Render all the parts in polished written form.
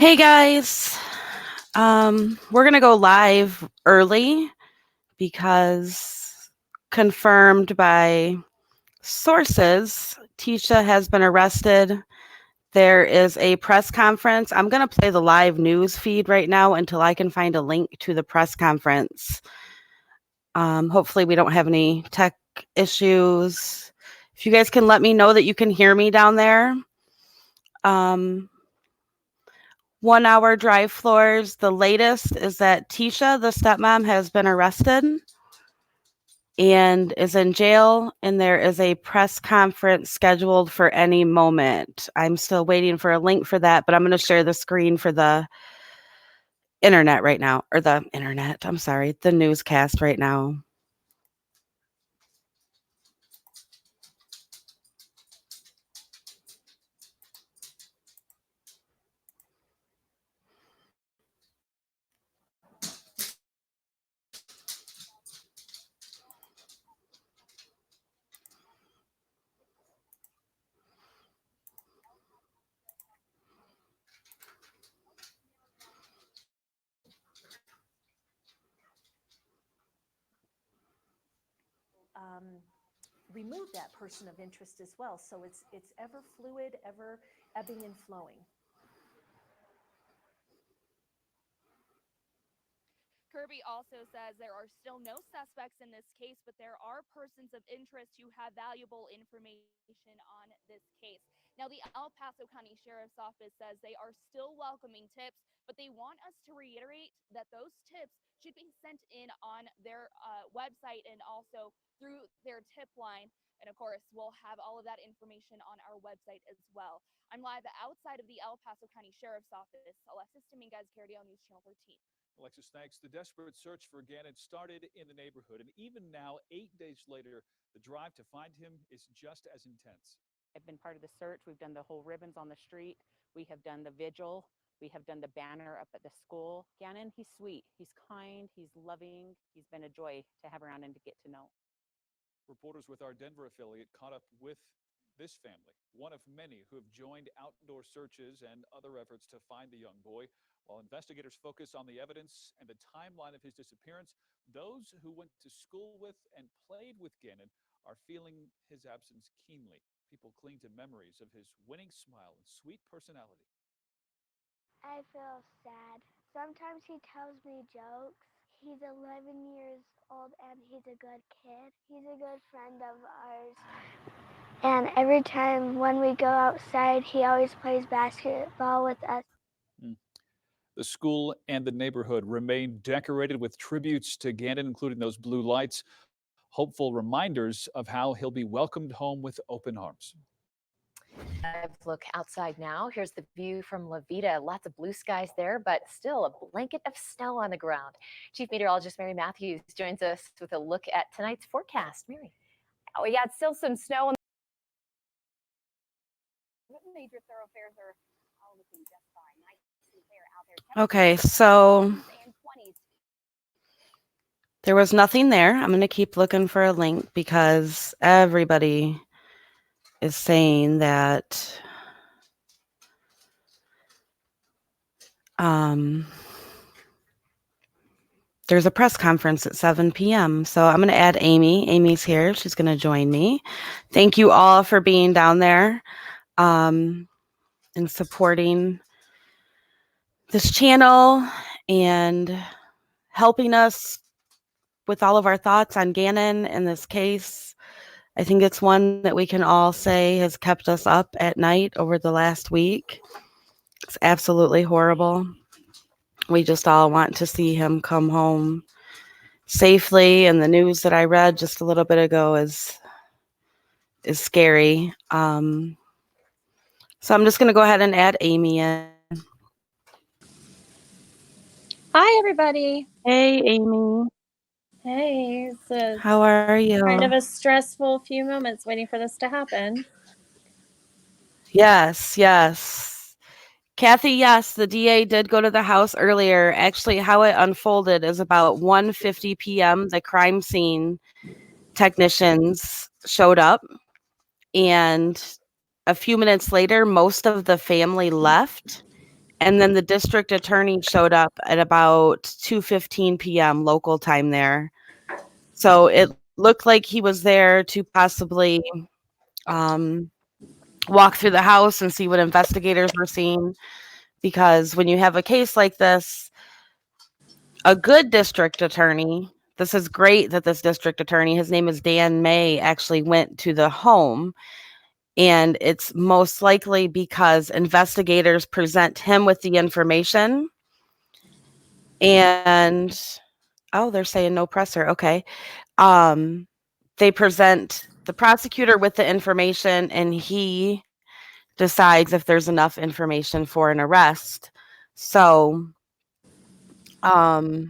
Hey guys, we're gonna go live early because confirmed by sources, Tisha has been arrested. There is a press conference. I'm gonna play the live news feed right now until I can find a link to the press conference. Hopefully we don't have any tech issues. If you guys can let me know that you can hear me down there. 1 hour drive floors. The latest is that Tisha, the stepmom, has been arrested and is in jail, and there is a press conference scheduled for any moment. I'm still waiting for a link for that, but I'm going to share the screen for the internet right now, or the internet, I'm sorry, the newscast right now. Remove that person of interest as well. So it's ever fluid, ever ebbing and flowing. Kirby also says there are still no suspects in this case, but there are persons of interest who have valuable information on this case. Now, the El Paso County Sheriff's Office says they are still welcoming tips, but they want us to reiterate that those tips should be sent in on their website and also through their tip line. And of course, we'll have all of that information on our website as well. I'm live outside of the El Paso County Sheriff's Office. Alexis Dominguez, KRDO News Channel 13. Alexis, thanks. The desperate search for Gannon started in the neighborhood, and even now, 8 days later, the drive to find him is just as intense. I've been part of the search. We've done the whole ribbons on the street. We have done the vigil. We have done the banner up at the school. Gannon, he's sweet. He's kind. He's loving. He's been a joy to have around and to get to know. Reporters with our Denver affiliate caught up with this family, one of many who have joined outdoor searches and other efforts to find the young boy. While investigators focus on the evidence and the timeline of his disappearance, those who went to school with and played with Gannon are feeling his absence keenly. People cling to memories of his winning smile and sweet personality. I feel sad. Sometimes he tells me jokes. He's 11 years old and he's a good kid. He's a good friend of ours. And every time when we go outside, he always plays basketball with us. The school and the neighborhood remain decorated with tributes to Gannon, including those blue lights, hopeful reminders of how he'll be welcomed home with open arms. Live look outside now. Here's the view from La Vita. Lots of blue skies there, but still a blanket of snow on the ground. Chief Meteorologist Mary Matthews joins us with a look at tonight's forecast. Mary. Oh, yeah, it's still some snow on the major thoroughfares are all looking just fine. Nice and clear out there. Okay, so there was nothing there. I'm going to keep looking for a link because everybody is saying that there's a press conference at 7 p.m. So I'm going to add Amy. Amy's here. She's going to join me. Thank you all for being down there and supporting this channel and helping us with all of our thoughts on Gannon and this case. I think it's one that we can all say has kept us up at night over the last week. It's absolutely horrible. We just all want to see him come home safely, and the news that I read just a little bit ago is scary. So I'm just going to go ahead and add Amy in. Hi, everybody. Hey, Amy. Hey, How are you? Kind of a stressful few moments waiting for this to happen. Yes. Kathy, yes, the DA did go to the house earlier. Actually, how it unfolded is about 1:50 p.m. The crime scene technicians showed up, and a few minutes later, most of the family left, And then the district attorney showed up at about 2:15 p.m. local time there. So it looked like he was there to possibly um, walk through the house and see what investigators were seeing. Because when you have a case like this, a good district attorney, this is great that this district attorney, his name is Dan May, actually went to the home. And it's most likely because investigators present him with the information. And oh, they're saying no presser. Okay. They present the prosecutor with the information, and he decides if there's enough information for an arrest. So, I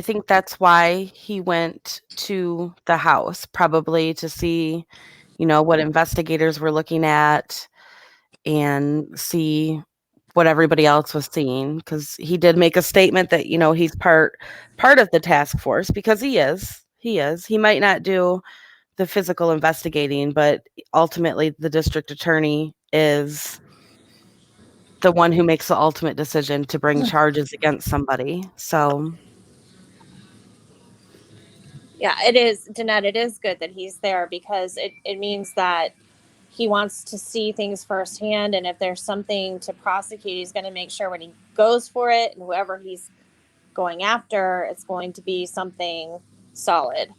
think that's why he went to the house, probably to see, what investigators were looking at and see what everybody else was seeing. Because he did make a statement that, he's part of the task force, because he is. He is. He might not do the physical investigating, but ultimately the district attorney is the one who makes the ultimate decision to bring charges against somebody. So, Yeah, it is, Danette, it is good that he's there because it means that he wants to see things firsthand. And if there's something to prosecute, he's going to make sure when he goes for it and whoever he's going after, it's going to be something solid.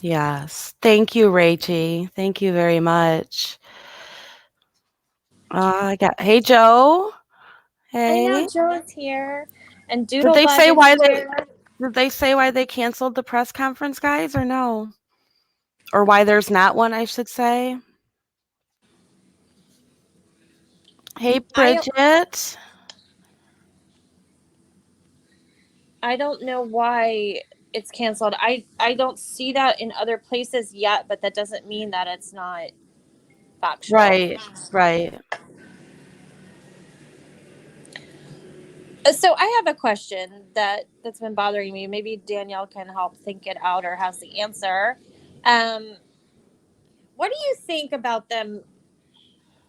yes. Thank you, Rachie. Thank you very much. Hey, Joe. I know Hey. Joe's here and Did they Doodlebug say is why here. they canceled the press conference, guys, or no? Or why there's not one, I should say. Hey, Bridget. I don't know why it's canceled. I don't see that in other places yet, but that doesn't mean that it's not factual. Right. So I have a question that's been bothering me. Maybe Danielle can help think it out or has the answer. What do you think about them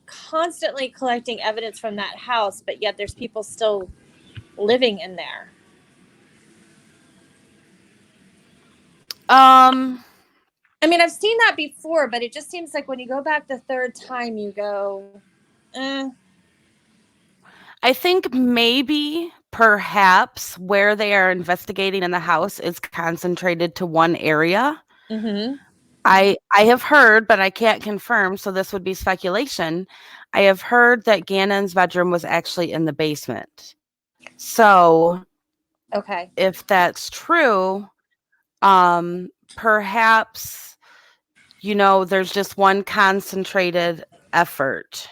constantly collecting evidence from that house, but yet there's people still living in there? I mean, I've seen that before, but it just seems like when you go back the third time, you go, I think maybe perhaps where they are investigating in the house is concentrated to one area. Mm-hmm. I have heard, but I can't confirm, so this would be speculation. I have heard that Gannon's bedroom was actually in the basement. So, Okay. if that's true, perhaps there's just one concentrated effort.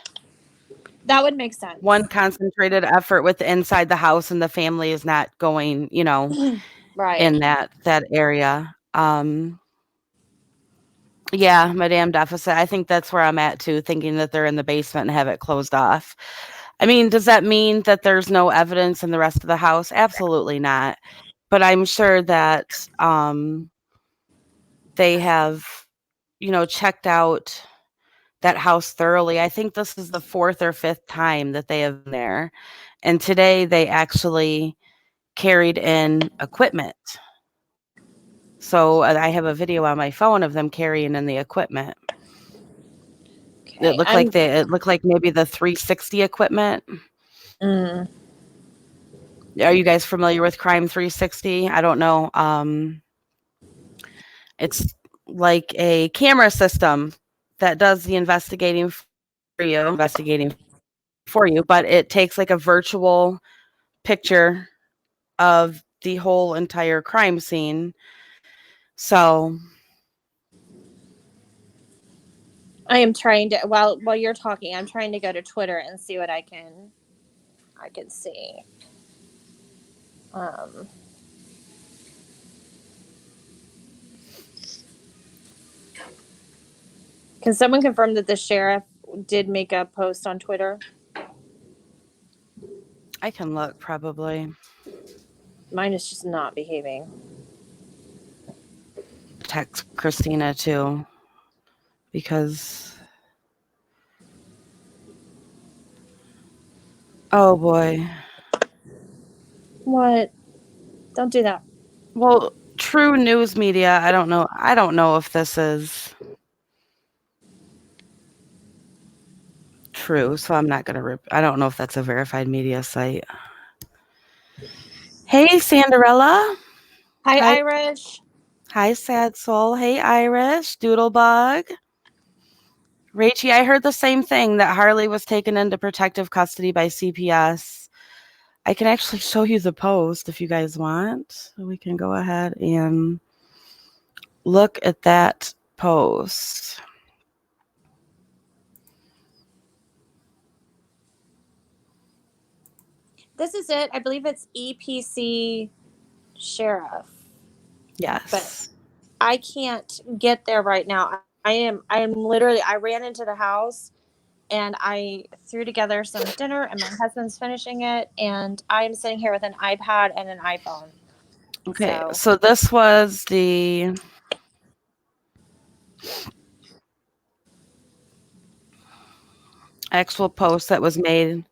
That would make sense. One concentrated effort with inside the house, and the family is not going, Right. in that area. Yeah, Madame Deficit. I think that's where I'm at too, thinking that they're in the basement and have it closed off. I mean, does that mean that there's no evidence in the rest of the house? Absolutely not. But I'm sure that they have, checked out that house thoroughly. I think this is the fourth or fifth time that they have been there. And today they actually carried in equipment. So I have a video on my phone of them carrying in the equipment. Okay. It looked like maybe the 360 equipment. Mm. Are you guys familiar with Crime 360? I don't know. It's like a camera system that does the investigating for you, but it takes like a virtual picture of the whole entire crime scene. So I am trying to while you're talking, I'm trying to go to Twitter and see what I can see. Can someone confirm that the sheriff did make a post on Twitter? I can look probably. Mine is just not behaving. Text Christina too, because Oh boy. What? Don't do that. Well, true news media, I don't know. I don't know if this is true, so I'm not gonna I don't know if that's a verified media site. Hey, Sanderella. Hi, Hi. Irish. Hi, Sad Soul. Hey, Irish. Doodlebug. Rachie, I heard the same thing that Harley was taken into protective custody by CPS. I can actually show you the post if you guys want. We can go ahead and look at that post. This is it. I believe it's EPC Sheriff, but Yes. I can't get there right now. I am literally, I ran into the house and I threw together some dinner and my husband's finishing it and I am sitting here with an iPad and an iPhone. Okay. So, So this was the actual post that was made.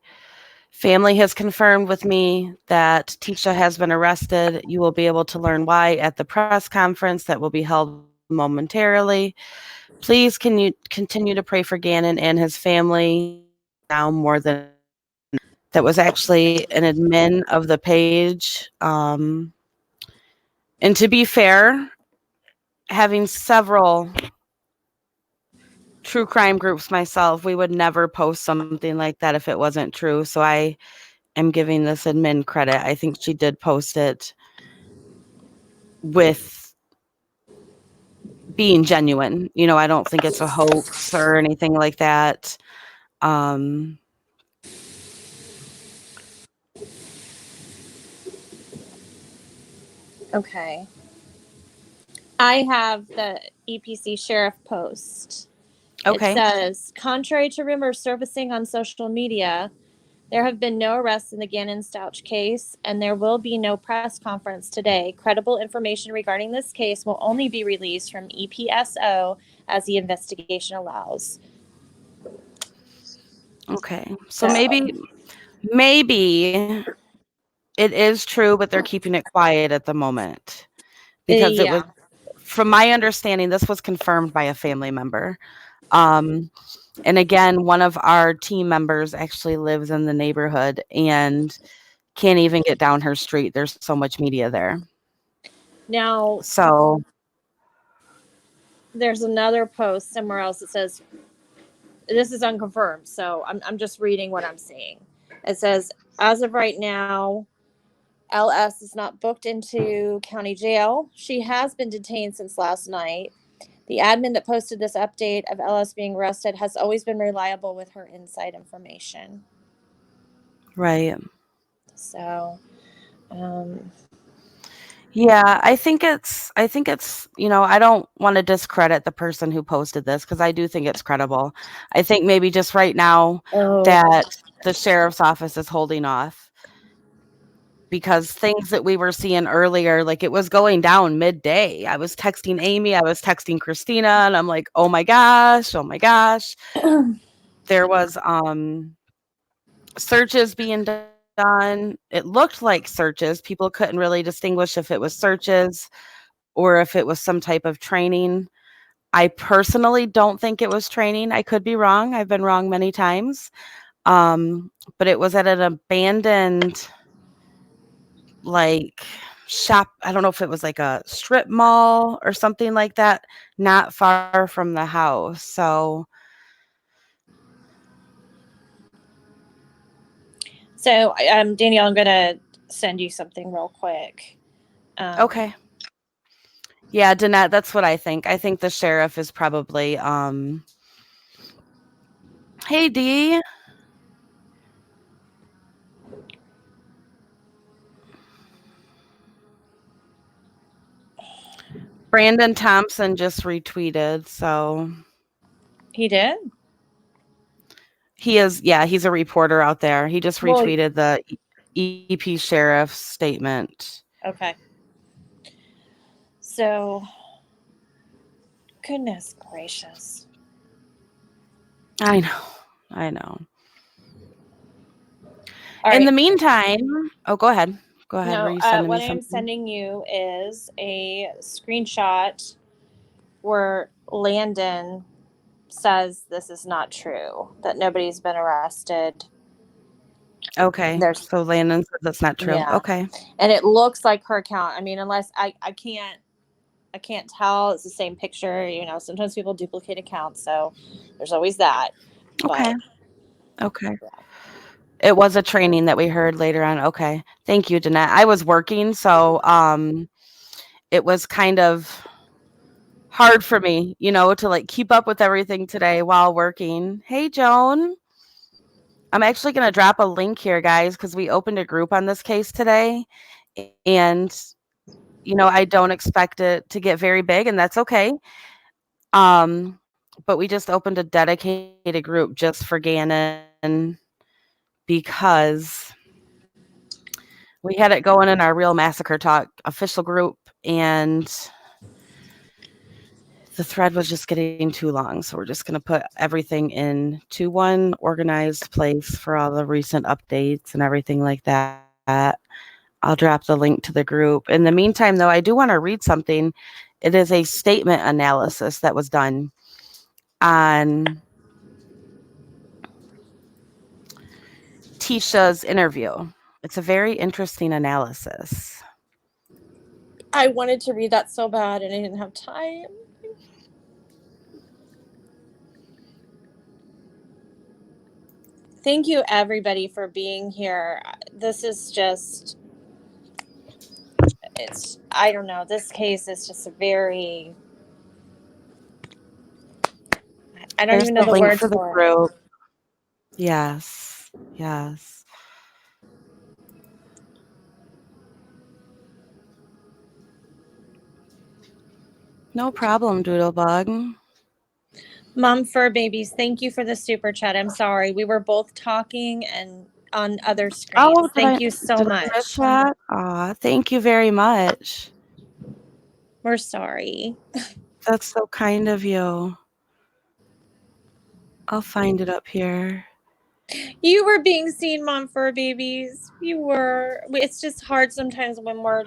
Family has confirmed with me that Tisha has been arrested. You will be able to learn why at the press conference that will be held momentarily. Please can you continue to pray for Gannon and his family now more than that was actually an admin of the page. And to be fair, having several true crime groups myself, we would never post something like that if it wasn't true. So I am giving this admin credit. I think she did post it with being genuine. You know, I don't think it's a hoax or anything like that. okay. I have the EPC Sheriff post. It Okay. says, contrary to rumors surfacing on social media, there have been no arrests in the Gannon Stauch case, and there will be no press conference today. Credible information regarding this case will only be released from EPSO as the investigation allows. Okay. So maybe it is true, but they're keeping it quiet at the moment because it was, Yeah. from my understanding, this was confirmed by a family member. And again, one of our team members actually lives in the neighborhood and can't even get down her street. There's so much media there. Now, So, there's another post somewhere else that says, this is unconfirmed, so I'm just reading what I'm seeing. It says, as of right now, LS is not booked into county jail. She has been detained since last night. The admin that posted this update of LS being arrested has always been reliable with her inside information. right. So, um, Yeah, I think it's, I don't want to discredit the person who posted this because I do think it's credible. I think maybe just right now that the sheriff's office is holding off because things that we were seeing earlier, like it was going down midday. I was texting Amy, I was texting Christina, and I'm like, oh my gosh, oh my gosh. There was searches being done. It looked like searches. People couldn't really distinguish if it was searches or if it was some type of training. I personally don't think it was training. I could be wrong. I've been wrong many times. But it was at an abandoned like shop. I don't know if it was like a strip mall or something like that, not far from the house. So Danielle, I'm gonna send you something real quick. okay. Yeah, Danette, that's what I think. I think the sheriff is probably hey D. Brandon Thompson just retweeted, so He did? he is, yeah, he's a reporter out there. He just Well, retweeted the EP sheriff's statement. okay. So, goodness gracious. I know. I know. All In right. the meantime, oh, go ahead. Go ahead. Were No, you sending what me I'm something? sending you is a screenshot where Landon says this is not true, that nobody's been arrested. Okay. There's, So Landon said that's not true. yeah. Okay. And it looks like her account. I mean, unless I can't tell. It's the same picture. You know, sometimes people duplicate accounts, so there's always that. Okay. But Okay. It was a training that we heard later on. Okay. Thank you, Danette. I was working, so it was kind of hard for me, to like keep up with everything today while working. Hey, Joan. I'm actually going to drop a link here, guys, because we opened a group on this case today. And, I don't expect it to get very big, and that's okay. But we just opened a dedicated group just for Gannon because we had it going in our Real Massacre Talk official group, and the thread was just getting too long. So we're just going to put everything into one organized place for all the recent updates and everything like that. I'll drop the link to the group. In the meantime, though, I do want to read something. It is a statement analysis that was done on Tisha's interview. It's a very interesting analysis. I wanted to read that so bad and I didn't have time. Thank you, everybody, for being here. This is just, I don't know. This case is just a very, I don't There's even the know the link words for the for it. group. Yes. Yes. No problem, Doodlebug. Mom Fur Babies, thank you for the super chat. I'm sorry. We were both talking and on other screens. Oh, Thank you so did I miss much. that? Aw, thank you very much. We're sorry. That's so kind of you. I'll find it up here. You were being seen, Mom Fur Babies. You were. It's just hard sometimes when we're,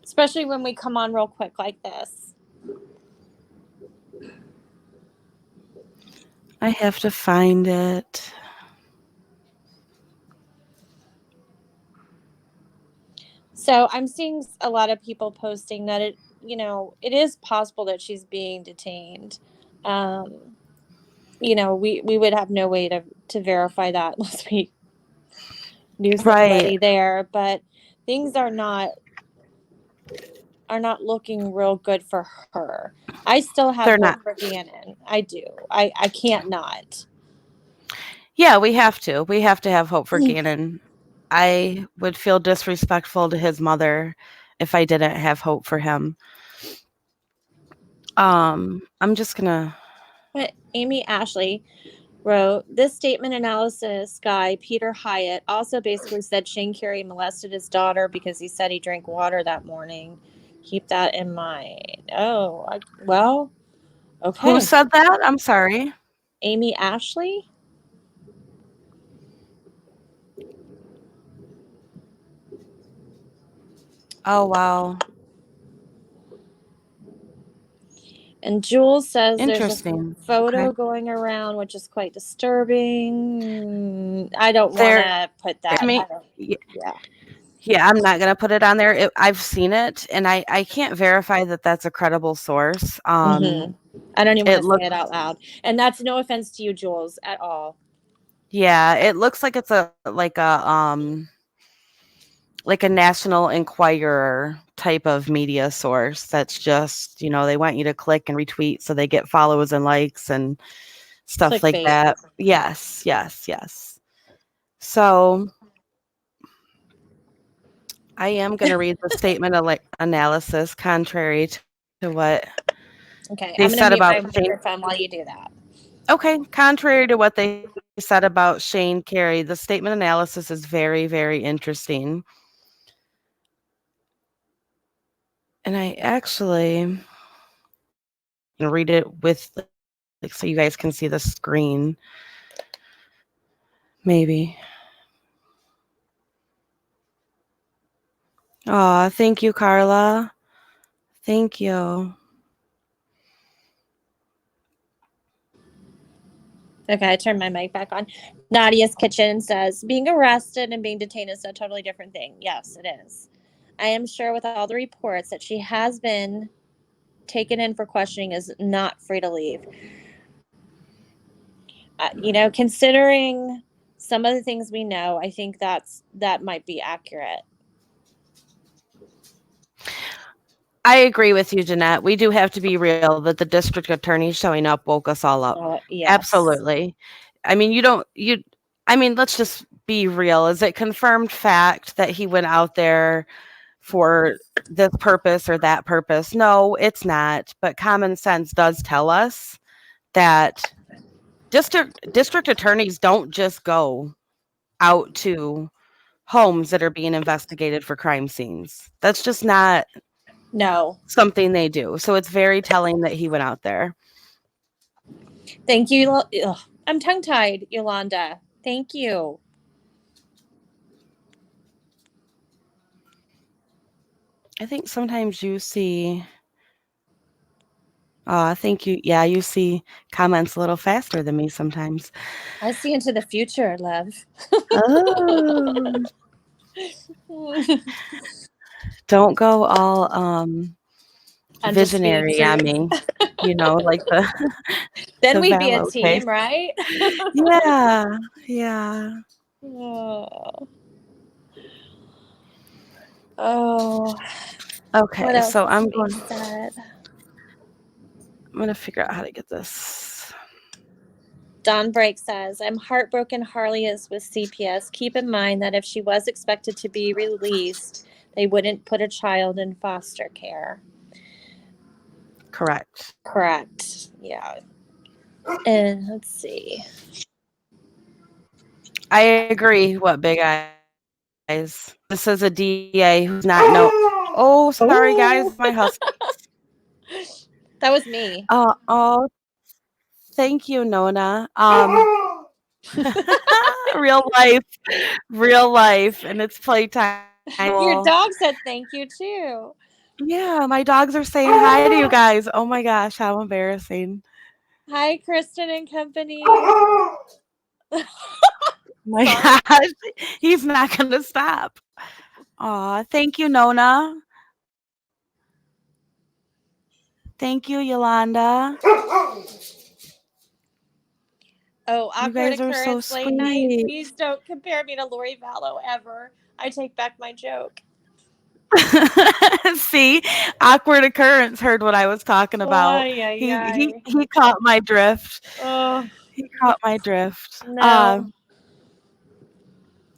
especially when we come on real quick like this. I have to find it. So I'm seeing a lot of people posting that it is possible that she's being detained. We would have no way to verify that unless we knew somebody Right. there, but things are not looking real good for her. I still have They're hope not. for Gannon. I do. I can't not. Yeah, we have to. We have to have hope for Gannon. I would feel disrespectful to his mother if I didn't have hope for him. I'm just gonna. But Amy Ashley wrote, this statement analysis guy, Peter Hyatt, also basically said Shane Carey molested his daughter because he said he drank water that morning. Keep that in mind. Oh, okay. Who said that? I'm sorry. Amy Ashley? Oh, wow. And Jules says there's a Interesting. photo Okay. going around, which is quite disturbing. I don't want to put that. I mean, yeah, I'm not gonna put it on there. I've seen it, and I can't verify that that's a credible source. I don't even want to say it out loud. And that's no offense to you, Jules, at all. Yeah, it looks like it's like a National Enquirer type of media source that's just, they want you to click and retweet so they get follows and likes and stuff like Clickbait. that. Yes. So I am going to read the statement of analysis contrary to what Okay, they I'm going said to mute my about Shane. microphone while you do that. Okay, contrary to what they said about Shane Carey, the statement analysis is very, very interesting. And I actually read it with, so you guys can see the screen. Maybe. Aw, thank you, Carla. Thank you. Okay, I turned my mic back on. Nadia's Kitchen says being arrested and being detained is a totally different thing. Yes, it is. I am sure with all the reports that she has been taken in for questioning is not free to leave. Considering some of the things we know, I think that might be accurate. I agree with you, Jeanette. We do have to be real that the district attorney showing up woke us all up. Yes. Absolutely. I mean, let's just be real. Is it confirmed fact that he went out there for this purpose or that purpose? No, it's not. But common sense does tell us that district attorneys don't just go out to homes that are being investigated for crime scenes. That's just not No. something they do. So it's very telling that he went out there. Thank you. Ugh, I'm tongue-tied, Yolanda. Thank you. I think sometimes you see thank you. Yeah, you see comments a little faster than me sometimes. I see into the future, love. Oh. Don't go all I'm visionary just on me. Like the then the we'd be a Vallow team, case. right? Yeah. Yeah. Oh. Oh. Okay, What else so is I'm being going said? to figure out how to get this. Don Break says, I'm heartbroken Harley is with CPS. Keep in mind that if she was expected to be released, they wouldn't put a child in foster care. Correct. Yeah. And let's see. I agree. What big eyes? This is a DA who's not no. Oh, sorry guys, my husky. That was me. Oh, thank you, Nona. Real life, and it's playtime. Your dog said thank you too. Yeah, my dogs are saying hi to you guys. Oh my gosh, how embarrassing. Hi, Kristen and company. My gosh, he's not going to stop. Aw, thank you, Nona. Thank you, Yolanda. Oh, You awkward guys are so occurrence late night. sweet. Please don't compare me to Lori Vallow ever. I take back my joke. See, awkward occurrence heard what I was talking about. Ay, ay, He caught my drift. Oh, He caught my drift. no.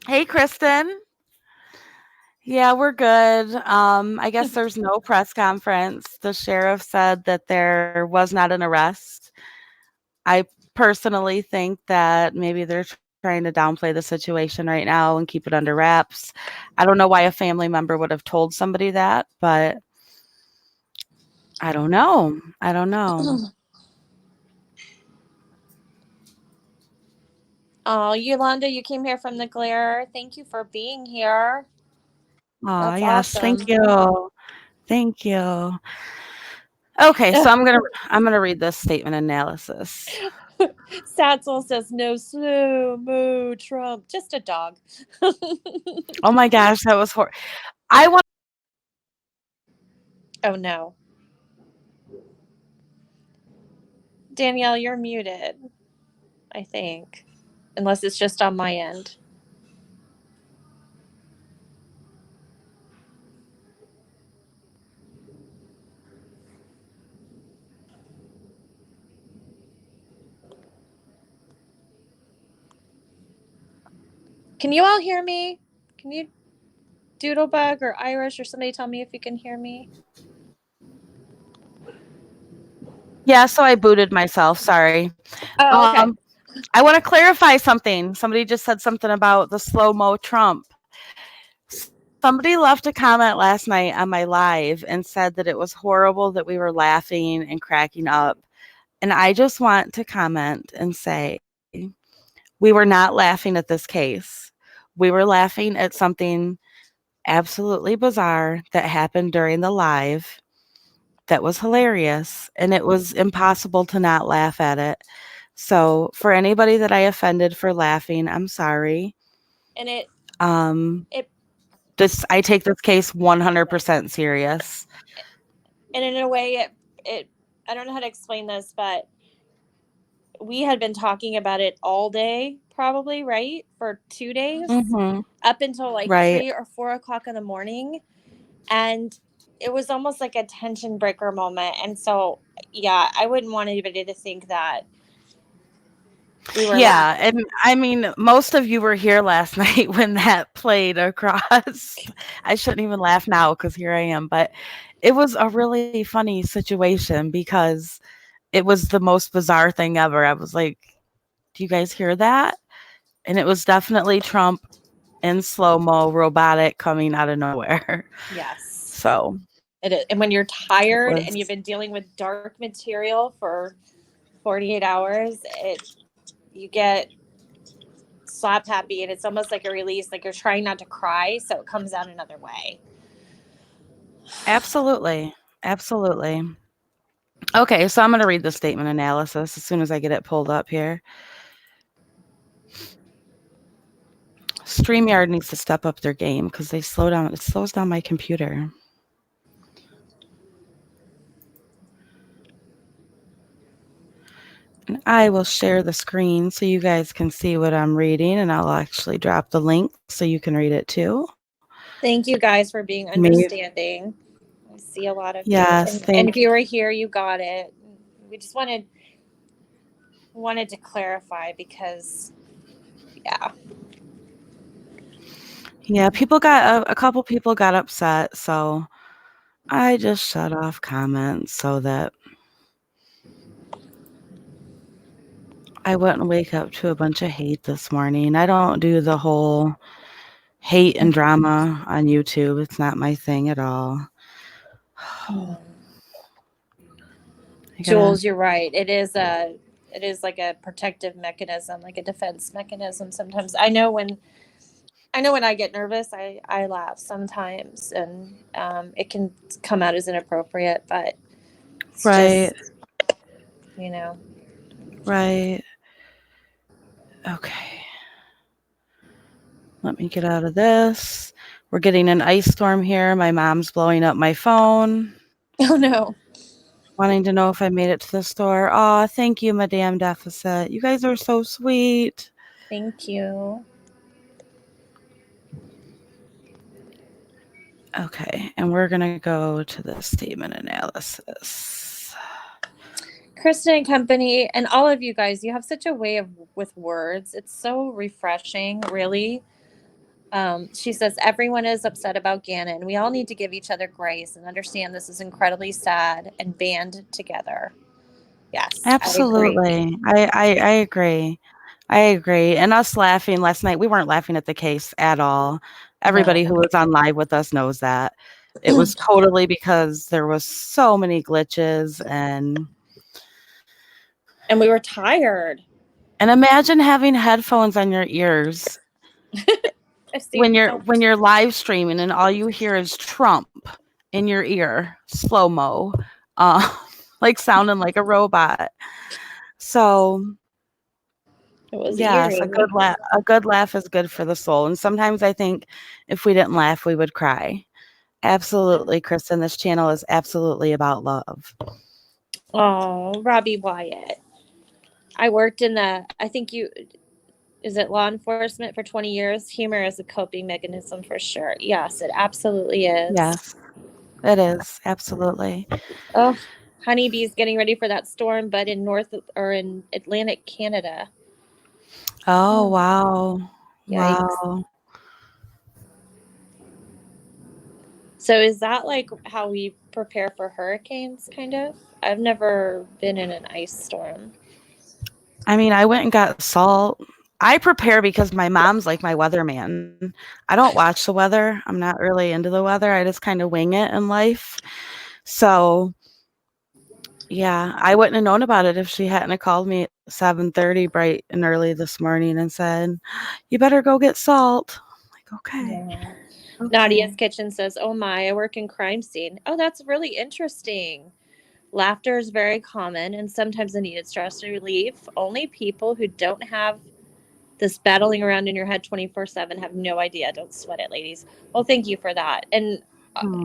Hey, Kristen. Yeah, we're good. I guess there's no press conference. The sheriff said that there was not an arrest. I personally think that maybe they're trying to downplay the situation right now and keep it under wraps. I don't know why a family member would have told somebody that, but I don't know. Oh, Yolanda, you came here from the glare. Thank you for being here. Oh, That's yes. awesome. Thank you. Thank you. Okay, so I'm gonna read this statement analysis. Satzel says no slow mo Trump, just a dog. Oh my gosh, that was horrible. I want. Oh no, Danielle, you're muted. I think, unless it's just on my end. Can you all hear me? Can you Doodlebug or Irish or somebody tell me if you can hear me? Yeah, so I booted myself. Sorry. Oh, okay. I want to clarify something. Somebody just said something about the slow-mo Trump. Somebody left a comment last night on my live and said that it was horrible that we were laughing and cracking up. And I just want to comment and say we were not laughing at this case. We were laughing at something absolutely bizarre that happened during the live that was hilarious, and it was impossible to not laugh at it. So, for anybody that I offended for laughing, I'm sorry. And Um, it I take this case 100% serious. and in a way it I don't know how to explain this, but we had been talking about it all day, probably, right? For 2 days, Mhm. up until like Right. 3 or 4 o'clock in the morning. And it was almost like a tension breaker moment. And so, yeah, I wouldn't want anybody to think that we were Yeah, laughing. and I mean, most of you were here last night when that played across. I shouldn't even laugh now because here I am, but it was a really funny situation because it was the most bizarre thing ever. I was like, "Do you guys hear that?" And it was definitely Trump in slow-mo, robotic, coming out of nowhere. Yes. So, It is. And when you're tired was and you've been dealing with dark material for 48 hours, you get slap happy, and it's almost like a release, like you're trying not to cry, so it comes out another way. absolutely, absolutely. Okay, so I'm gonna read the statement analysis as soon as I get it pulled up here. StreamYard needs to step up their game because it slows down my computer. And I will share the screen so you guys can see what I'm reading, and I'll actually drop the link so you can read it too. Thank you guys for being Maybe, understanding. I see a lot of you. yes, And if thank you. you were here, you got it. We just wanted to clarify because, yeah. Yeah, people got a couple people got upset, so I just shut off comments so that I wouldn't wake up to a bunch of hate this morning. I don't do the whole hate and drama on YouTube. It's not my thing at all. I gotta Jules, you're right. It is like a protective mechanism, like a defense mechanism. Sometimes I know when I get nervous, I laugh sometimes, and it can come out as inappropriate, but it's Right, just, you know. right. Okay. Let me get out of this. We're getting an ice storm here. My mom's blowing up my phone, Oh no. wanting to know if I made it to the store. Aw, thank you, Madame Deficit. You guys are so sweet. Thank you. Okay, and we're gonna go to the statement analysis. Kristen and company, and all of you guys, you have such a way with words. It's so refreshing, really. She says, everyone is upset about Gannon. We all need to give each other grace and understand this is incredibly sad and band together. Yes, I agree. Absolutely. I agree. I agree. And us laughing last night, we weren't laughing at the case at all. Everybody No. who was on live with us knows that. It was totally because there was so many glitches And we were tired. and imagine having headphones on your ears I've seen when you're live streaming and all you hear is Trump in your ear, slow-mo, uh, like sounding like a robot. So it was yes, eerie. a good laugh is good for the soul, and sometimes I think if we didn't laugh, we would cry. Absolutely, Kristen, this channel is absolutely about love. Oh, Robbie Wyatt. I worked in I think is it law enforcement for 20 years? Humor is a coping mechanism for sure. Yes, it absolutely is. Yes, it is, absolutely. Oh, honeybees getting ready for that storm, but in Atlantic Canada. Oh, Oh, wow. yikes. Wow. So is that like how we prepare for hurricanes, kind of? I've never been in an ice storm. I mean, I went and got salt. I prepare because my mom's like my weatherman. I don't watch the weather. I'm not really into the weather. I just kind of wing it in life. So, yeah, I wouldn't have known about it if she hadn't have called me at 7:30 bright and early this morning and said, "You better go get salt." I'm like, Okay. Yeah. Okay. Nadia's Kitchen says, "Oh my, I work in crime scene. Oh, that's really interesting. Laughter is very common and sometimes a needed stress relief. Only people who don't have this battling around in your head 24/7 have no idea. Don't sweat it, ladies." Well, thank you for that. And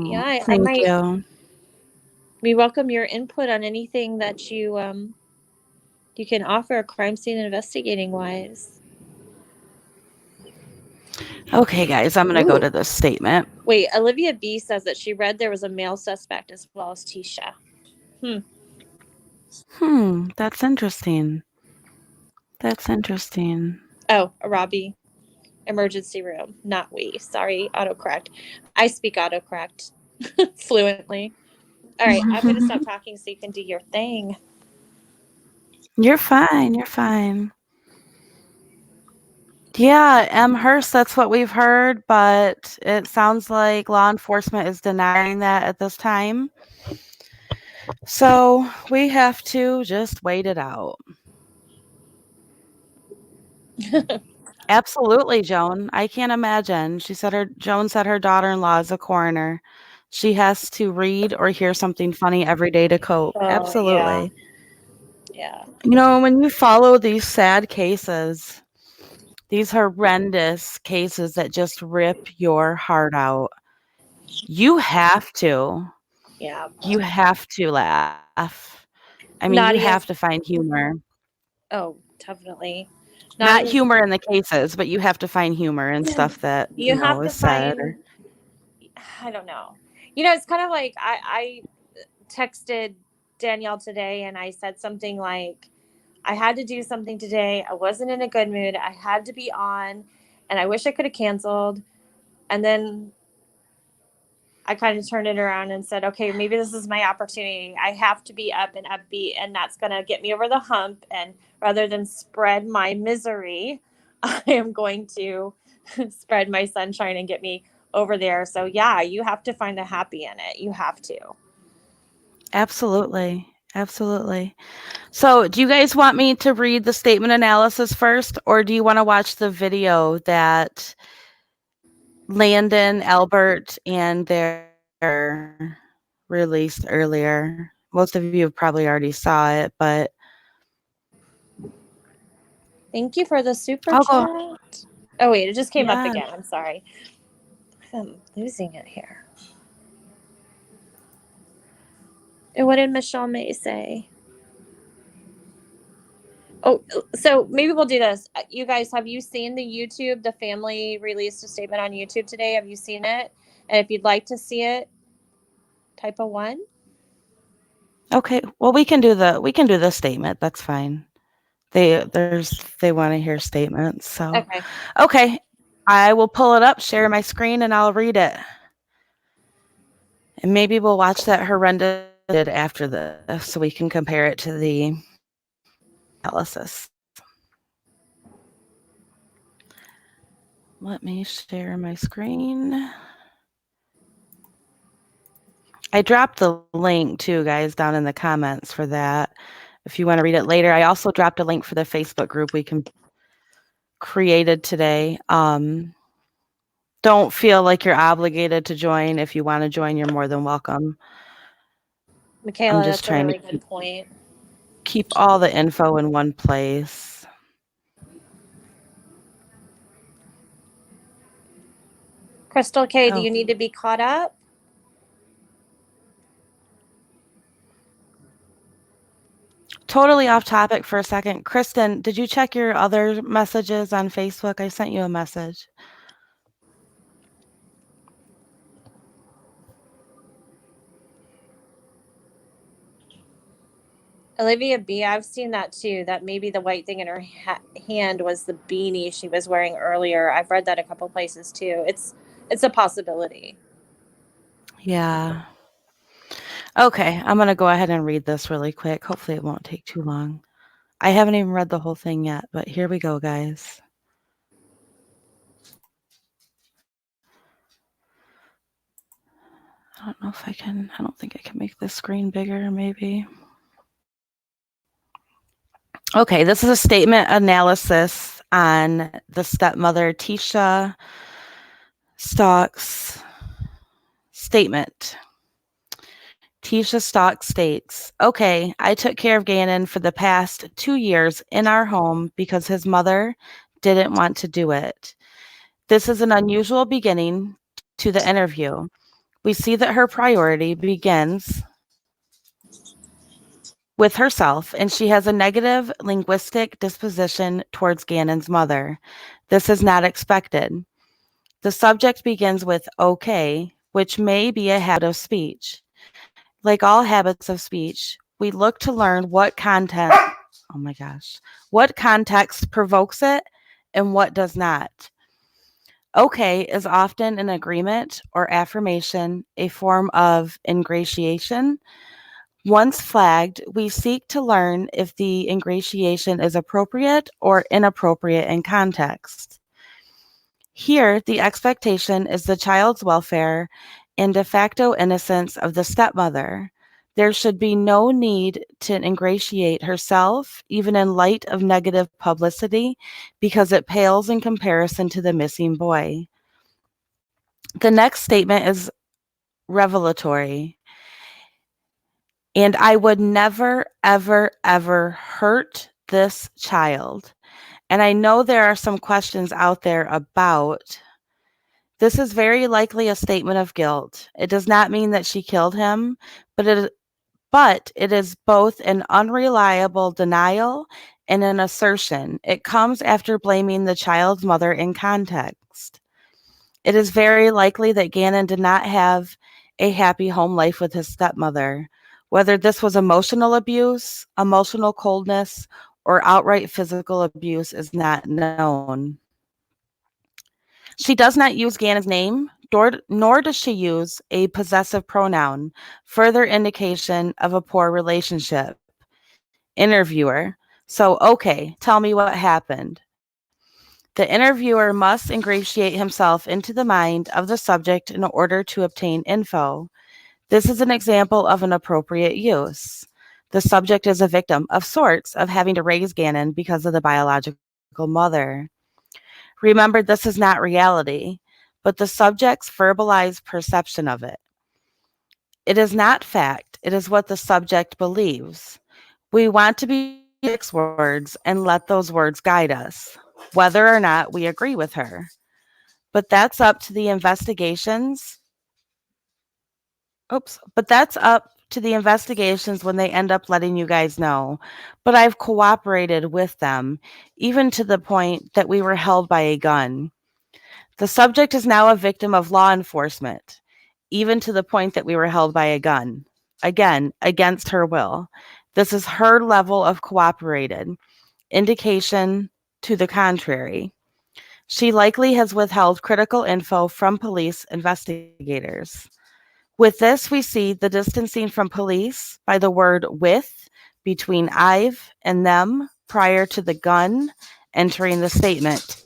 yeah, I Thank might, you. we welcome your input on anything that you can offer crime scene investigating wise. Okay, guys, I'm going to go Ooh. to this statement. Wait, Olivia B says that she read there was a male suspect as well as Tisha. That's interesting. That's interesting. Oh, Robbie, emergency room, not we. Sorry, autocorrect. I speak autocorrect fluently. All right, I'm going to stop talking so you can do your thing. You're fine. You're fine. Yeah, Amherst, that's what we've heard, but it sounds like law enforcement is denying that at this time. So we have to just wait it out. Absolutely, Joan. I can't imagine. Joan said her daughter-in-law is a coroner. She has to read or hear something funny every day to cope. Oh, Absolutely. yeah. You know, when you follow these sad cases, these horrendous cases that just rip your heart out, you have to. Yeah. You have to laugh. I mean, you have Nadia's, to find humor. oh, definitely. Not Nadia's, humor in the cases, but you have to find humor in stuff that, you have to is said. find, I don't know. You know, it's kind of like I texted Danielle today and I said something like, I had to do something today. I wasn't in a good mood. I had to be on, and I wish I could have canceled. And then I kind of turned it around and said, okay, maybe this is my opportunity. I have to be up and upbeat, and that's going to get me over the hump. And rather than spread my misery, I am going to spread my sunshine and get me over there. So, yeah, you have to find the happy in it. You have to. Absolutely. Absolutely. So, do you guys want me to read the statement analysis first, or do you want to watch the video that Landon, Albert, and their released earlier? Most of you probably already saw it, but Thank you for the super I'll chat. go. Oh, wait, it just came up Yeah. again. I'm sorry. I'm losing it here. And what did Michelle May say? Oh, so maybe we'll do this. You guys, have you seen the YouTube? The family released a statement on YouTube today. Have you seen it? And if you'd like to see it, type a 1. Okay. Well, we can do the statement. That's fine. They want to hear statements. So, Okay. okay. I will pull it up, share my screen, and I'll read it. And maybe we'll watch that horrendous after this so we can compare it to the analysis. Let me share my screen. I dropped the link too, guys, down in the comments for that. If you want to read it later, I also dropped a link for the Facebook group we created today. Don't feel like you're obligated to join. If you want to join, you're more than welcome. Michaela, I'm just that's a trying really to good point. keep all the info in one place. Crystal K, do Oh. you need to be caught up? Totally off topic for a second. Kristen, did you check your other messages on Facebook? I sent you a message. Olivia B, I've seen that too. That maybe the white thing in her hand was the beanie she was wearing earlier. I've read that a couple places too. It's a possibility. Yeah. Okay, I'm going to go ahead and read this really quick. Hopefully it won't take too long. I haven't even read the whole thing yet, but here we go, guys. I don't know if I can, I don't think I can make this screen bigger, maybe. Okay, this is a statement analysis on the stepmother, Tisha Stauch's statement. Tisha Stauch states, okay, I took care of Gannon for the past 2 years in our home because his mother didn't want to do it. This is an unusual beginning to the interview. We see that her priority begins with herself, and she has a negative linguistic disposition towards Gannon's mother. This is not expected. The subject begins with okay, which may be a habit of speech. Like all habits of speech, we look to learn what content, what context provokes it and what does not. Okay is often an agreement or affirmation, a form of ingratiation. Once flagged, we seek to learn if the ingratiation is appropriate or inappropriate in context. Here, the expectation is the child's welfare and de facto innocence of the stepmother. There should be no need to ingratiate herself, even in light of negative publicity, because it pales in comparison to the missing boy. The next statement is revelatory. And I would never, ever, ever hurt this child. And I know there are some questions out there about this is very likely a statement of guilt. It does not mean that she killed him, but it is both an unreliable denial and an assertion. It comes after blaming the child's mother in context. It is very likely that Gannon did not have a happy home life with his stepmother. Whether this was emotional abuse, emotional coldness, or outright physical abuse is not known. She does not use Gannon's name, nor does she use a possessive pronoun, further indication of a poor relationship. Interviewer. So, okay, tell me what happened. The interviewer must ingratiate himself into the mind of the subject in order to obtain info. This is an example of an appropriate use. The subject is a victim of sorts of having to raise Gannon because of the biological mother. Remember, this is not reality, but the subject's verbalized perception of it. It is not fact, it is what the subject believes. We want to be 6 words and let those words guide us, whether or not we agree with her. But that's up to the investigations. But that's up to the investigations when they end up letting you guys know. But I've cooperated with them, even to the point that we were held by a gun. The subject is now a victim of law enforcement, even to the point that we were held by a gun. Again, against her will. This is her level of cooperated. Indication to the contrary. She likely has withheld critical info from police investigators. With this, we see the distancing from police by the word with between I've and them prior to the gun entering the statement.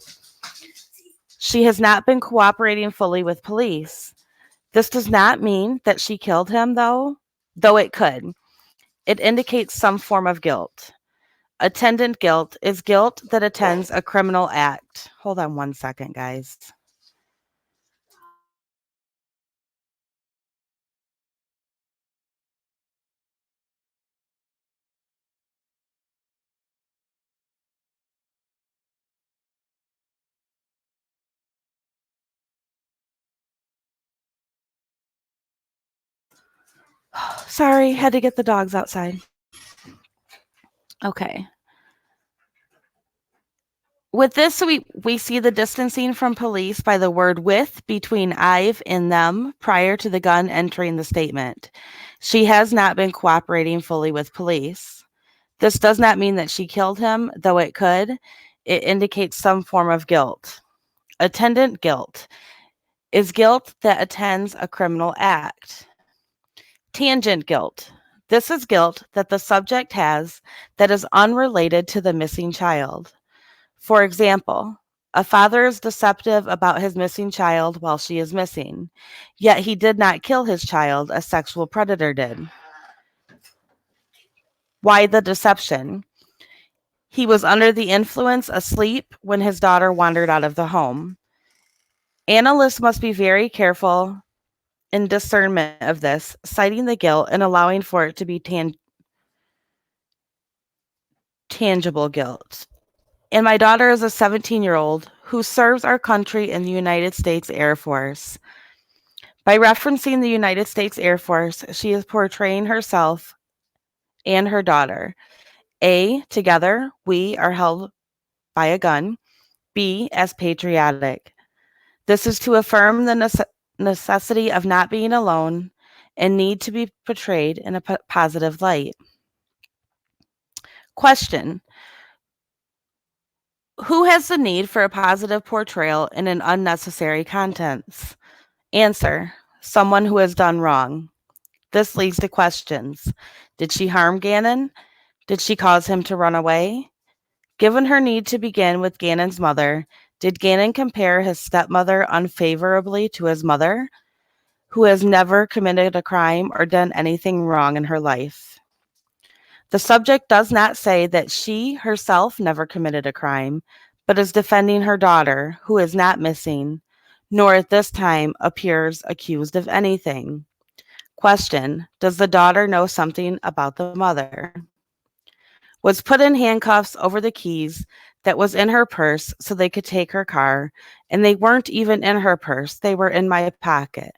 She has not been cooperating fully with police. This does not mean that she killed him, though it could. It indicates some form of guilt. Attendant guilt is guilt that attends a criminal act. Hold on one second, guys. Sorry, had to get the dogs outside. Okay. With this, we see the distancing from police by the word with between I've and them prior to the gun entering the statement. She has not been cooperating fully with police. This does not mean that she killed him, though it could. It indicates some form of guilt. Attendant guilt is guilt that attends a criminal act. Tangent guilt. This is guilt that the subject has that is unrelated to the missing child. For example, a father is deceptive about his missing child while she is missing, yet he did not kill his child, a sexual predator did. Why the deception? He was under the influence, asleep, when his daughter wandered out of the home. Analysts must be very careful in discernment of this, citing the guilt and allowing for it to be tangible guilt. And my daughter is a 17-year-old who serves our country in the United States Air Force. By referencing the United States Air Force, she is portraying herself and her daughter. A, together, we are held by a gun. B, as patriotic. This is to affirm the necessity of not being alone and need to be portrayed in a positive light. Question: who has the need for a positive portrayal in an unnecessary contents? Answer: someone who has done wrong. This leads to questions. Did she harm Gannon? Did she cause him to run away? Given her need to begin with Gannon's mother, did Gannon compare his stepmother unfavorably to his mother, who has never committed a crime or done anything wrong in her life? The subject does not say that she herself never committed a crime, but is defending her daughter, who is not missing, nor at this time appears accused of anything. Question: does the daughter know something about the mother? Was put in handcuffs over the keys that was in her purse so they could take her car, and they weren't even in her purse, they were in my pocket.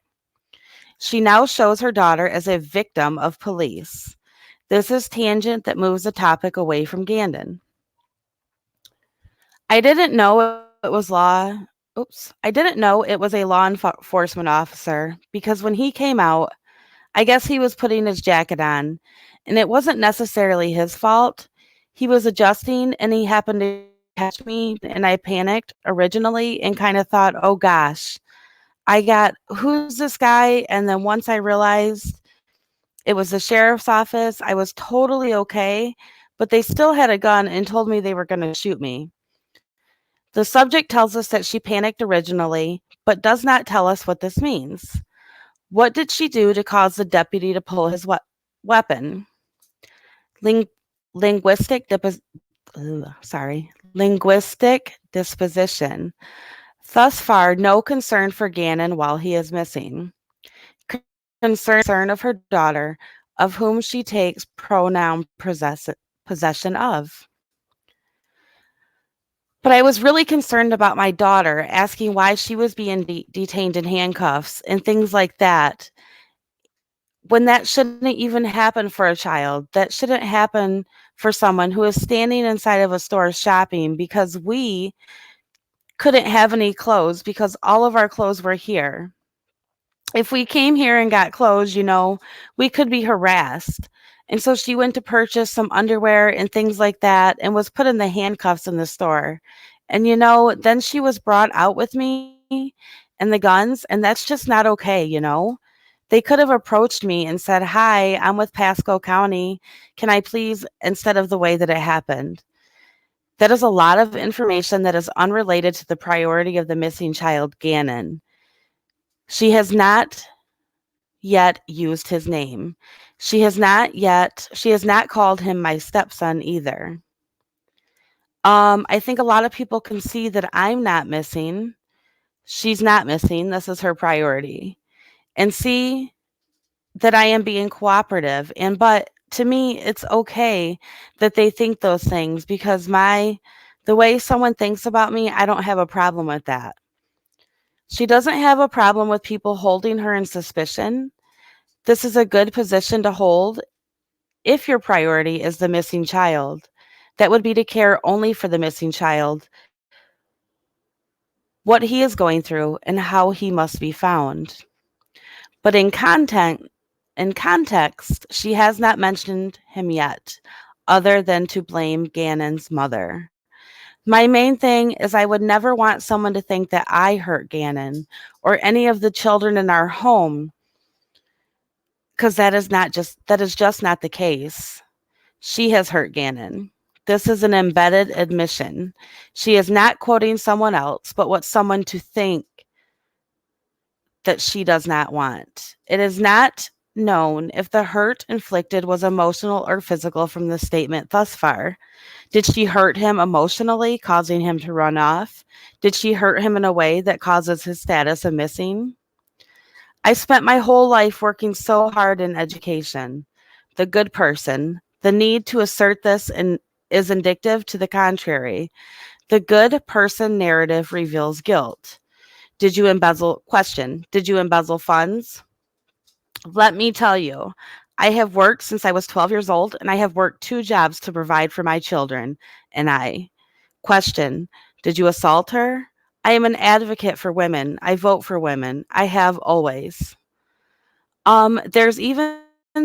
She now shows her daughter as a victim of police. This is tangent that moves the topic away from Gannon. I didn't know it was I didn't know it was a law enforcement officer because when he came out, I guess he was putting his jacket on, and it wasn't necessarily his fault. He was adjusting and he happened to catch me, and I panicked originally and kind of thought, oh gosh, who's this guy? And then once I realized it was the sheriff's office, I was totally okay, but they still had a gun and told me they were going to shoot me. The subject tells us that she panicked originally, but does not tell us what this means. What did she do to cause the deputy to pull his weapon? Linguistic disposition. Thus far, no concern for Gannon while he is missing. Concern of her daughter, of whom she takes pronoun possession of. But I was really concerned about my daughter, asking why she was being detained in handcuffs and things like that, when that shouldn't even happen for a child. That shouldn't happen for someone who is standing inside of a store shopping because we couldn't have any clothes because all of our clothes were here. If we came here and got clothes, we could be harassed. And so she went to purchase some underwear and things like that and was put in the handcuffs in the store. And, then she was brought out with me and the guns, and that's just not okay. They could have approached me and said, hi, I'm with Pasco County. Can I please, instead of the way that it happened. That is a lot of information that is unrelated to the priority of the missing child, Gannon. She has not yet used his name. She has not called him my stepson either. I think a lot of people can see that I'm not missing. She's not missing. This is her priority. And see that I am being cooperative. But to me, it's okay that they think those things because the way someone thinks about me, I don't have a problem with that. She doesn't have a problem with people holding her in suspicion. This is a good position to hold if your priority is the missing child. That would be to care only for the missing child, what he is going through, and how he must be found. But in context, she has not mentioned him yet, other than to blame Gannon's mother. My main thing is I would never want someone to think that I hurt Gannon or any of the children in our home, because that is just not the case. She has hurt Gannon. This is an embedded admission. She is not quoting someone else, but what someone to think that she does not want. It is not known if the hurt inflicted was emotional or physical from the statement thus far. Did she hurt him emotionally, causing him to run off? Did she hurt him in a way that causes his status of missing? I spent my whole life working so hard in education. The good person. The need to assert this is indicative to the contrary. The good person narrative reveals guilt. Did you embezzle? Question. Did you embezzle funds? Let me tell you, I have worked since I was 12 years old, and I have worked 2 jobs to provide for my children. And I question. Did you assault her? I am an advocate for women. I vote for women. I have always. There's even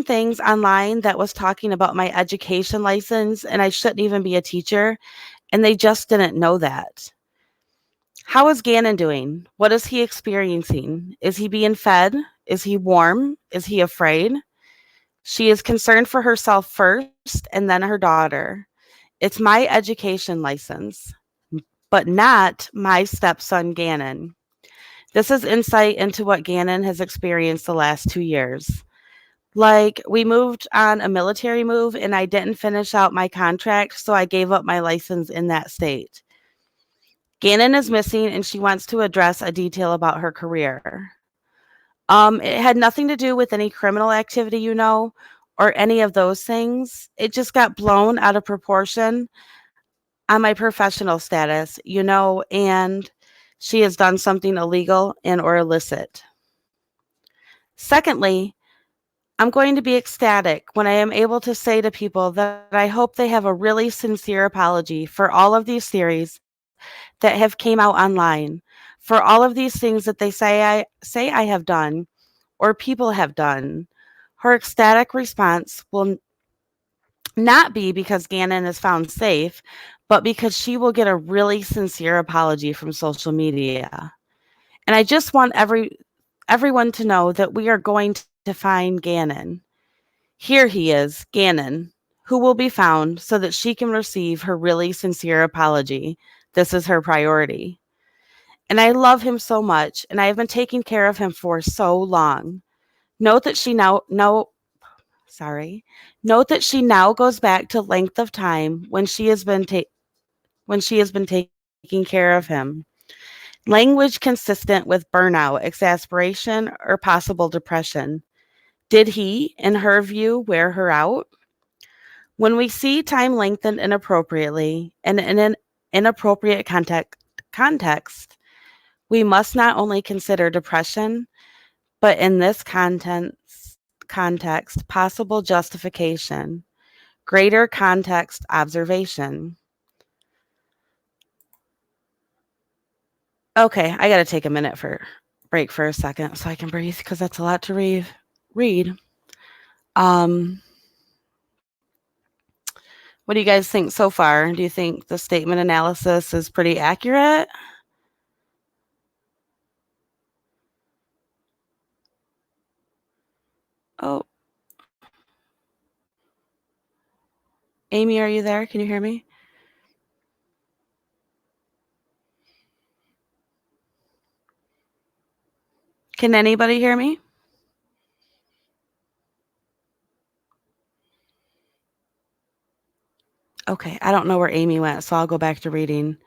things online that was talking about my education license, and I shouldn't even be a teacher, and they just didn't know that. How is Gannon doing? What is he experiencing? Is he being fed? Is he warm? Is he afraid? She is concerned for herself first and then her daughter. It's my education license, but not my stepson Gannon. This is insight into what Gannon has experienced the last 2 years. Like, we moved on a military move and I didn't finish out my contract, so I gave up my license in that state. Gannon is missing and she wants to address a detail about her career. It had nothing to do with any criminal activity, or any of those things. It just got blown out of proportion on my professional status, and she has done something illegal and or illicit. Secondly, I'm going to be ecstatic when I am able to say to people that I hope they have a really sincere apology for all of these theories that have came out online, for all of these things that they say I have done or people have done. Her ecstatic response will not be because Gannon is found safe, but because she will get a really sincere apology from social media. And I just want everyone to know that we are going to find Gannon. Here he is, Gannon, who will be found so that she can receive her really sincere apology. This is her priority. And I love him so much, and I have been taking care of him for so long. Note that she now Note that she now goes back to length of time when she has been taking care of him. Language consistent with burnout, exasperation, or possible depression. Did he, in her view, wear her out? When we see time lengthened inappropriately and in an inappropriate context, we must not only consider depression, but in this context, possible justification, greater context observation. Okay, I got to take a break for a second so I can breathe because that's a lot to read. What do you guys think so far? Do you think the statement analysis is pretty accurate? Oh, Amy, are you there? Can you hear me? Can anybody hear me? Okay, I don't know where Amy went, so I'll go back to reading.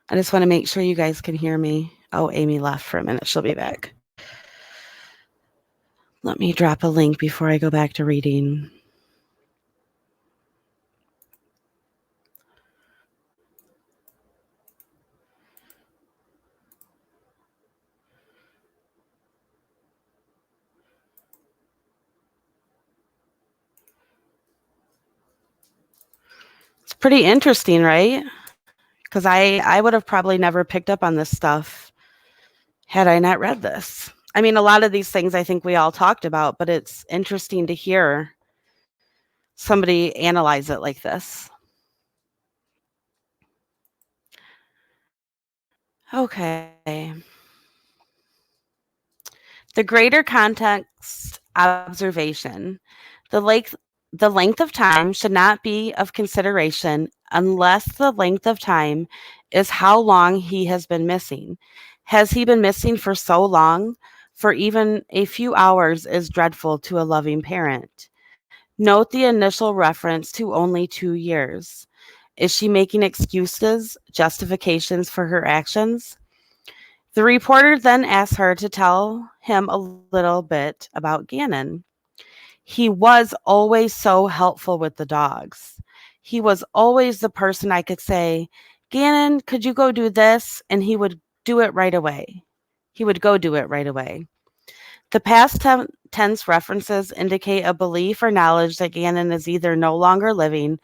I just want to make sure you guys can hear me. Oh, Amy left for a minute. She'll be back. Let me drop a link before I go back to reading. It's pretty interesting, right? Because I would have probably never picked up on this stuff had I not read this. I mean, a lot of these things I think we all talked about, but it's interesting to hear somebody analyze it like this. Okay. The greater context observation. The length of time should not be of consideration unless the length of time is how long he has been missing. Has he been missing for so long? for even a few hours is dreadful to a loving parent. Note the initial reference to only 2 years. Is she making excuses, justifications for her actions? The reporter then asks her to tell him a little bit about Gannon. He was always so helpful with the dogs. He was always the person I could say, Gannon, could you go do this? And he would do it right away. He would go do it right away. The tense references indicate a belief or knowledge that Gannon is either no longer living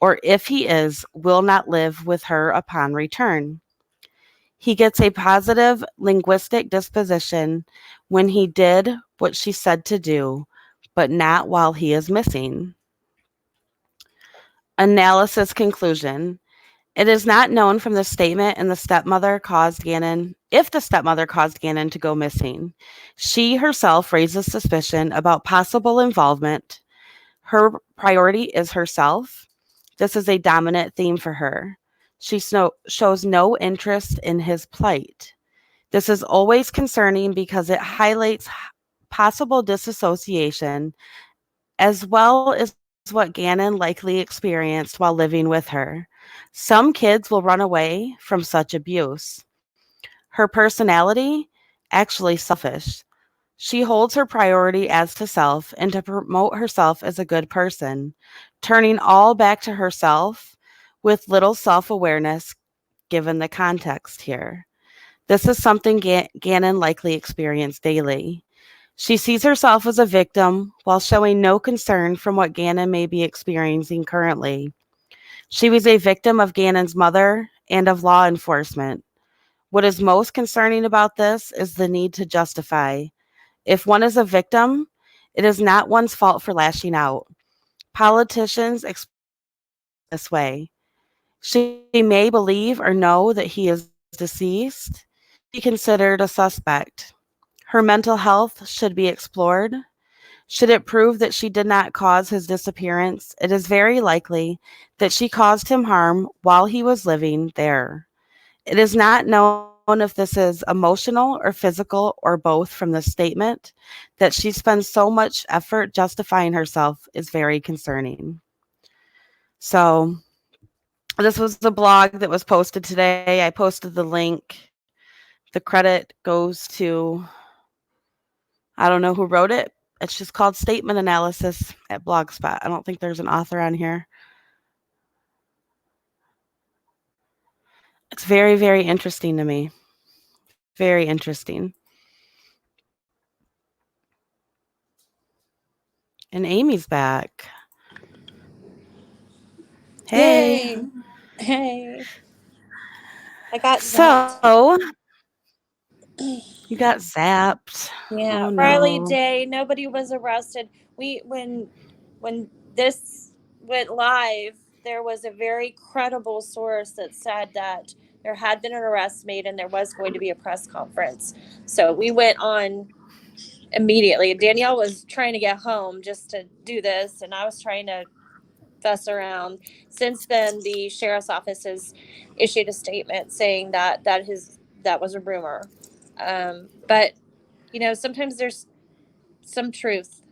or, if he is, will not live with her upon return. He gets a positive linguistic disposition when he did what she said to do, but not while he is missing. Analysis conclusion. It is not known from the statement and the stepmother caused Gannon if the stepmother caused Gannon to go missing. She herself raises suspicion about possible involvement. Her priority is herself. This is a dominant theme for her. She shows no interest in his plight. This is always concerning because it highlights possible disassociation as well as what Gannon likely experienced while living with her. Some kids will run away from such abuse. Her personality, actually selfish. She holds her priority as to self and to promote herself as a good person, turning all back to herself with little self awareness given the context here. This is something Gannon likely experienced daily. She sees herself as a victim while showing no concern from what Gannon may be experiencing currently. She was a victim of Gannon's mother and of law enforcement. What is most concerning about this is the need to justify. If one is a victim, it is not one's fault for lashing out. Politicians this way. She may believe or know that he is deceased, be considered a suspect. Her mental health should be explored. Should it prove that she did not cause his disappearance, it is very likely that she caused him harm while he was living there. It is not known if this is emotional or physical or both from the statement. That she spends so much effort justifying herself is very concerning. So, this was the blog that was posted today. I posted the link. The credit goes to, I don't know who wrote it. It's just called Statement Analysis at Blogspot. I don't think there's an author on here. It's very, very interesting to me. Very interesting. And Amy's back. Hey. Yay. Hey. I got zapped. So, you got zapped. Yeah, Oh Riley no. Day. Nobody was arrested. We when this went live, there was a very credible source that said that there had been an arrest made and there was going to be a press conference. So we went on immediately. Danielle was trying to get home just to do this, and I was trying to fuss around. Since then, the sheriff's office has issued a statement saying that was a rumor. But sometimes there's some truth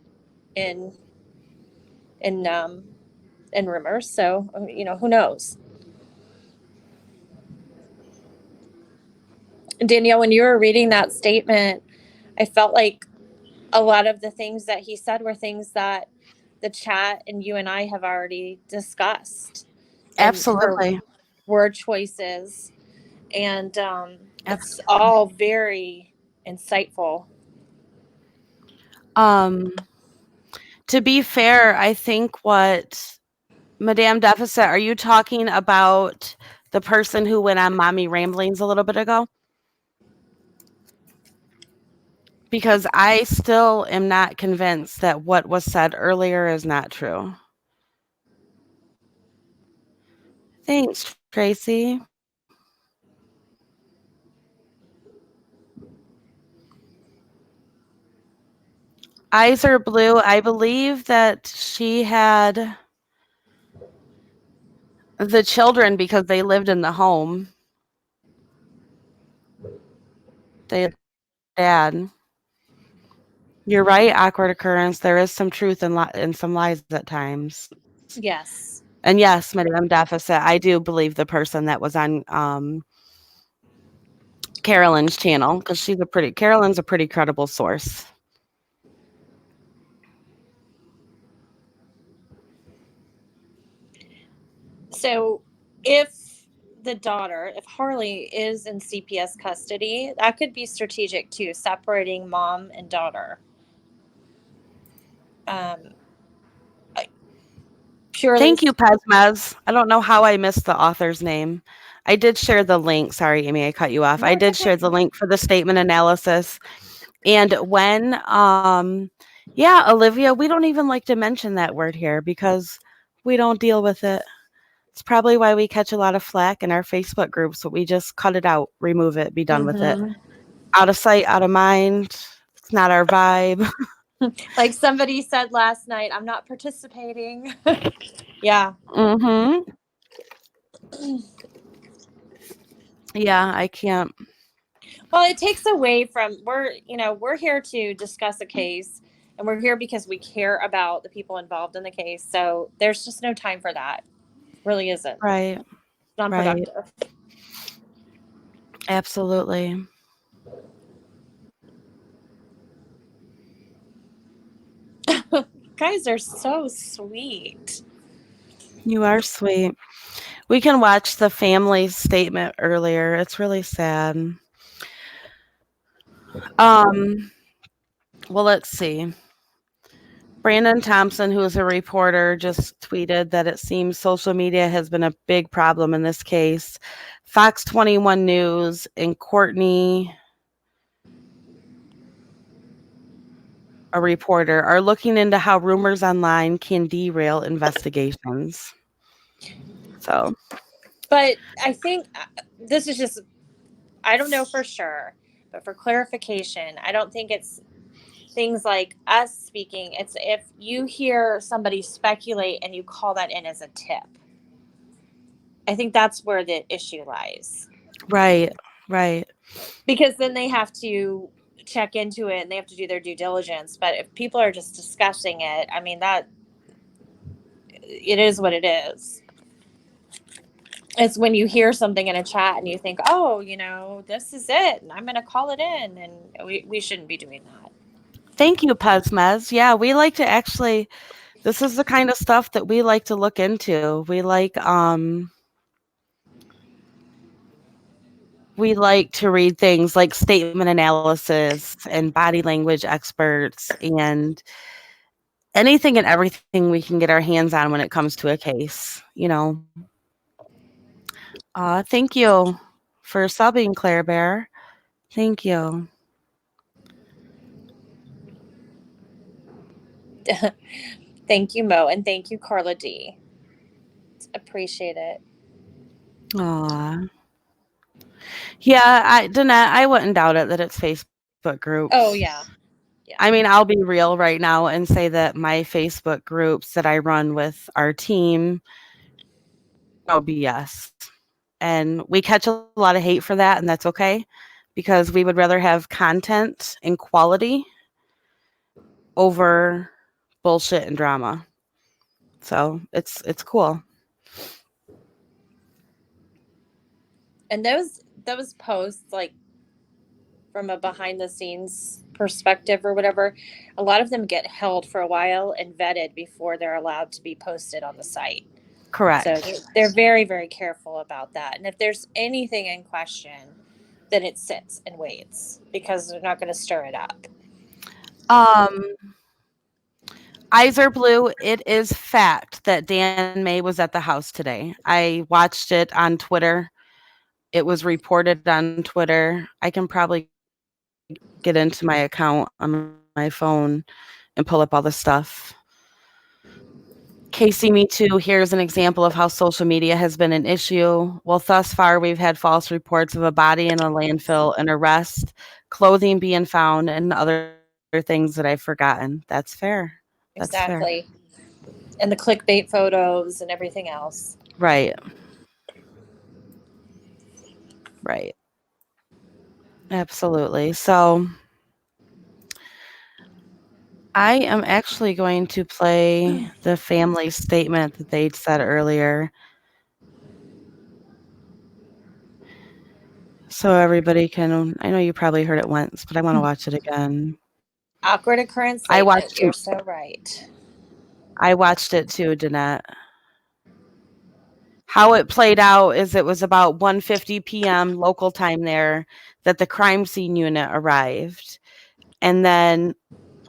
in in um, in rumors. So who knows? Danielle, when you were reading that statement, I felt like a lot of the things that he said were things that the chat and you and I have already discussed, and her Absolutely. word choices, and it's Absolutely. all very insightful. Um, to be fair, I think what Madame Deficit, are you talking about the person who went on Mommy Ramblings a little bit ago? Because I still am not convinced that what was said earlier is not true. Thanks, Tracy. Eyes are blue. I believe that she had the children because they lived in the home. They had dad. You're right, awkward occurrence. There is some truth in some lies at times. Yes. And yes, Madame Deficit, I do believe the person that was on Carolyn's channel because Carolyn's a pretty credible source. So if Harley is in CPS custody, that could be strategic too, separating mom and daughter. Um, purely. Thank you, Pesmez. I don't know how I missed the author's name. I did share the link. Sorry, Amy, I cut you off. No, I it's did okay. share the link for the statement analysis. And when, yeah, Olivia, we don't even like to mention that word here because we don't deal with it. It's probably why we catch a lot of flack in our Facebook groups, but we just cut it out, remove it, be done with it. Out of sight, out of mind. It's not our vibe. Like somebody said last night, I'm not participating. Yeah. Mm-hmm. Yeah, I can't. Well, it takes away from we're here to discuss a case, and we're here because we care about the people involved in the case. So there's just no time for that. Really isn't. Right. Right. Non-productive. Absolutely. Guys are so sweet. You are sweet. We can watch the family statement earlier. It's really sad. Well, let's see. Brandon Thompson, who is a reporter, just tweeted that it seems social media has been a big problem in this case. Fox 21 News and Courtney, a reporter, are looking into how rumors online can derail investigations. So, But I think this is just, I don't know for sure, but for clarification, I don't think it's things like us speaking. It's if you hear somebody speculate and you call that in as a tip. I think that's where the issue lies. right, right. Because then they have to check into it and they have to do their due diligence. But if people are just discussing it, I mean, that it is what it is. It's when you hear something in a chat and you think, oh, this is it, and I'm going to call it in, and we shouldn't be doing that. Thank you, Pesmez. Yeah, we like to actually, this is the kind of stuff that we like to look into. We like to read things like statement analysis and body language experts and anything and everything we can get our hands on when it comes to a case. Thank you for subbing, Claire Bear. Thank you. Thank you, Mo, and thank you, Carla D. Appreciate it. Aw. Yeah, Danette, I wouldn't doubt it that it's Facebook groups. Oh, yeah. I mean, I'll be real right now and say that my Facebook groups that I run with our team, no BS. And we catch a lot of hate for that, and that's okay because we would rather have content and quality over bullshit and drama. So it's cool. And those posts, like from a behind the scenes perspective or whatever, a lot of them get held for a while and vetted before they're allowed to be posted on the site. Correct. So they're very, very careful about that. And if there's anything in question, then it sits and waits because they're not going to stir it up. Eyes are blue. It is fact that Dan May was at the house today. I watched it on Twitter. It was reported on Twitter. I can probably get into my account on my phone and pull up all the stuff. Casey Me Too, here's an example of how social media has been an issue. Well, thus far, we've had false reports of a body in a landfill, an arrest, clothing being found, and other things that I've forgotten. That's fair. That's exactly. Fair. And the clickbait photos and everything else. Right. Right. Absolutely. So I am actually going to play the family statement that they said earlier. So everybody can, I know you probably heard it once, but I want to watch it again. Awkward occurrence I statement. watched You're it, so right. I watched it too, Danette. How it played out is it was about 1:50 p.m. local time there that the crime scene unit arrived. And then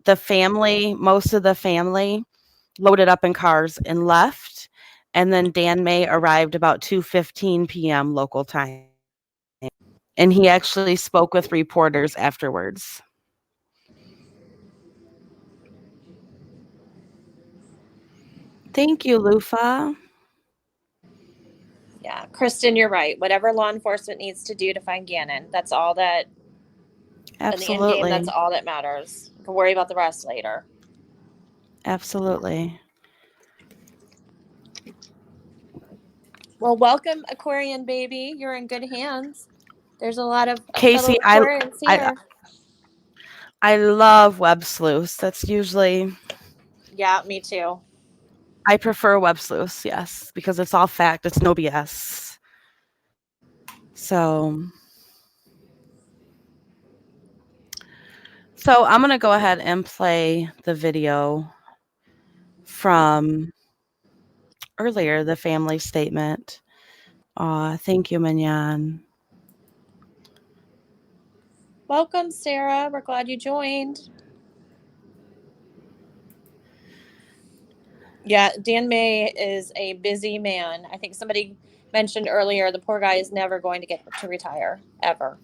most of the family loaded up in cars and left. And then Dan May arrived about 2:15 p.m. local time. And he actually spoke with reporters afterwards. Thank you, Lufa. Yeah, Kristen, you're right. Whatever law enforcement needs to do to find Gannon, that's all that. In the end game, that's Absolutely. all that matters. You can worry about the rest later. Absolutely. Well, welcome, Aquarian baby. You're in good hands. There's a lot of fellow Casey, Aquarians I here. I love web sleuths. That's usually Yeah, me too. I prefer web sleuths, yes, because it's all fact. It's no BS. So I'm gonna go ahead and play the video from earlier, the family statement. Thank you, Mignon. Welcome, Sarah. We're glad you joined. Yeah, Dan May is a busy man. I think somebody mentioned earlier the poor guy is never going to get to retire, ever.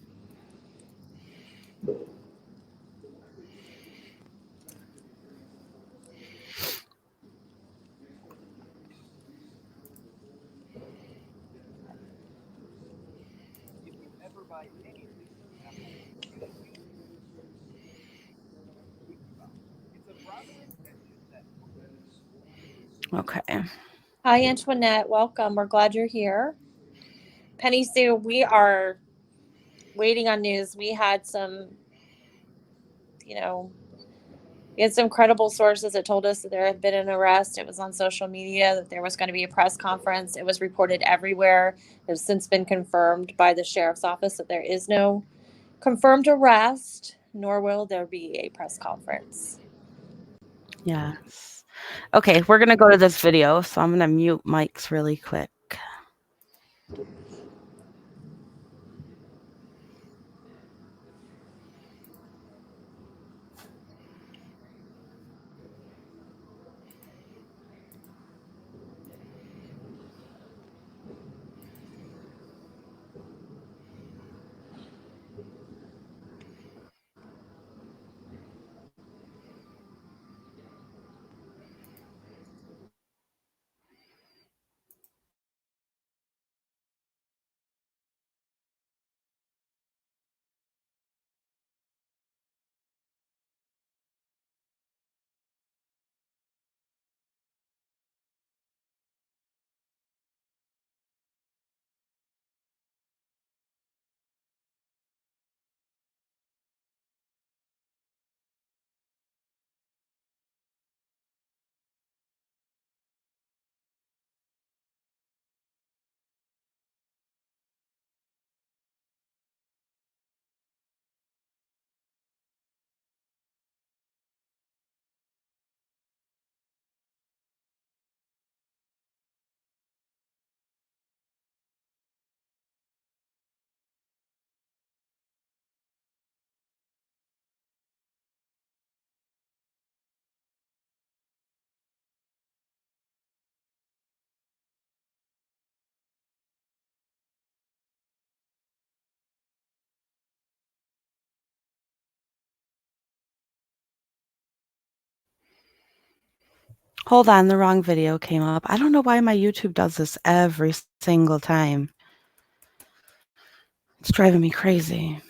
Okay. Hi, Antoinette. Welcome. We're glad you're here. Penny Sue, we are waiting on news. We had some, you know, we had some credible sources that told us that there had been an arrest. It was on social media that there was going to be a press conference. It was reported everywhere. It has since been confirmed by the sheriff's office that there is no confirmed arrest, nor will there be a press conference. Yes. Okay, we're gonna go to this video, so I'm gonna mute mics really quick. Hold on, the wrong video came up. I don't know why my YouTube does this every single time. It's driving me crazy.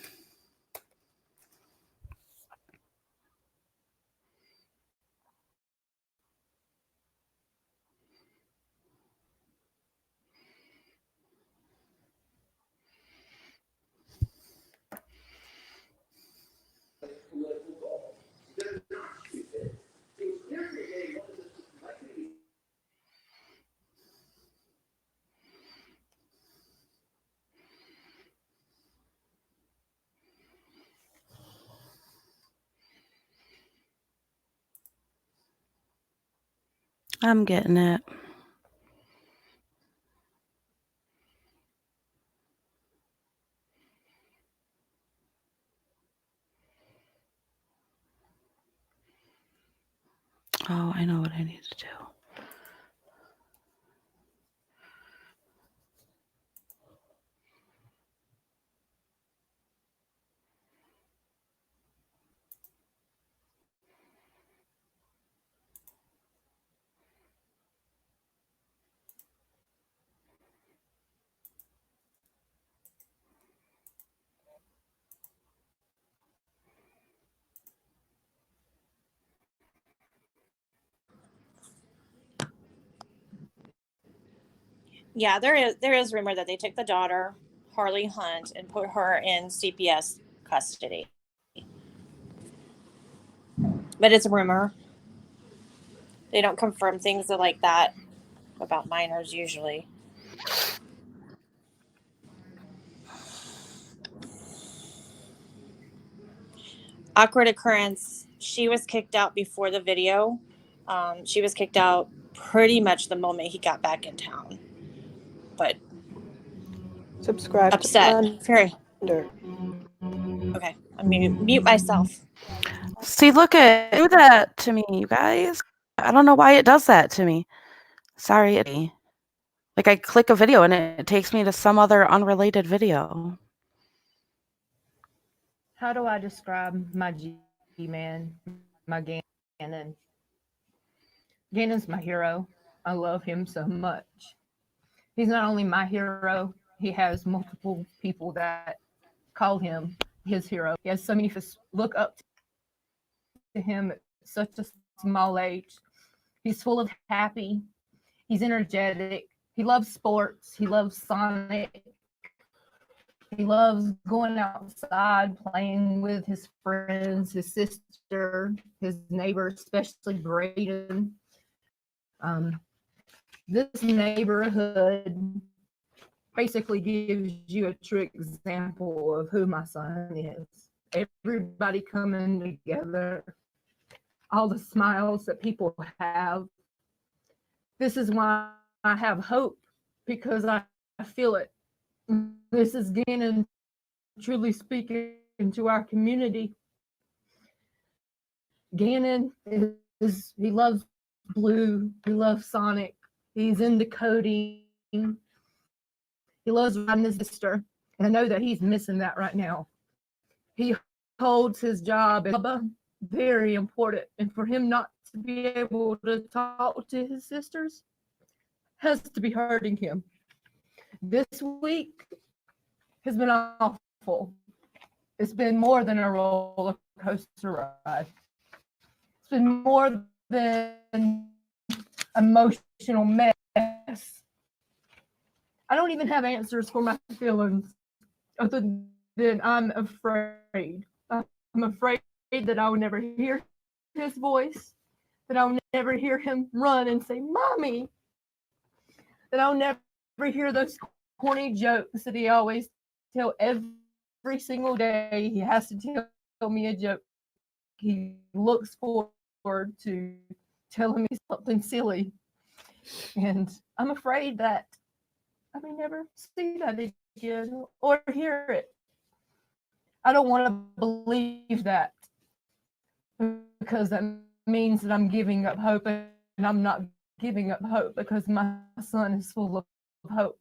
I'm getting it. Oh, I know what I need to do. Yeah, there is rumor that they took the daughter, Harley Hunt, and put her in CPS custody. But it's a rumor. They don't confirm things like that about minors usually. Awkward occurrence. She was kicked out before the video. She was kicked out pretty much the moment he got back in town. But Subscribe upset. to Very. Thunder. Okay, I'm mute myself. See, look at do that to me, you guys. I don't know why it does that to me. Sorry, like I click a video and it takes me to some other unrelated video. How do I describe my G-Man, my Gannon? Gannon's my hero. I love him so much. He's not only my hero, he has multiple people that call him his hero. He has so many look up to him at such a small age. He's full of happy. He's energetic. He loves sports. He loves Sonic. He loves going outside, playing with his friends, his sister, his neighbors, especially Braden. This neighborhood basically gives you a true example of who my son is. Everybody coming together, all the smiles that people have. This is why I have hope, because I feel it. This is Gannon truly speaking to our community. Gannon he loves Blue, he loves Sonic, he's into coding, he loves riding his sister, and I know that he's missing that right now. He holds his job as very important, and for him not to be able to talk to his sisters has to be hurting him. This week has been awful. It's been more than a roller coaster ride. It's been more than emotional mess. I don't even have answers for my feelings other than I'm afraid. I'm afraid that I will never hear his voice, that I'll never hear him run and say, "Mommy," that I'll never hear those corny jokes that he always tell every single day. He has to tell me a joke. He looks forward to telling me something silly. And I'm afraid that I may never see that again or hear it. I don't want to believe that, because that means that I'm giving up hope, and I'm not giving up hope because my son is full of hope.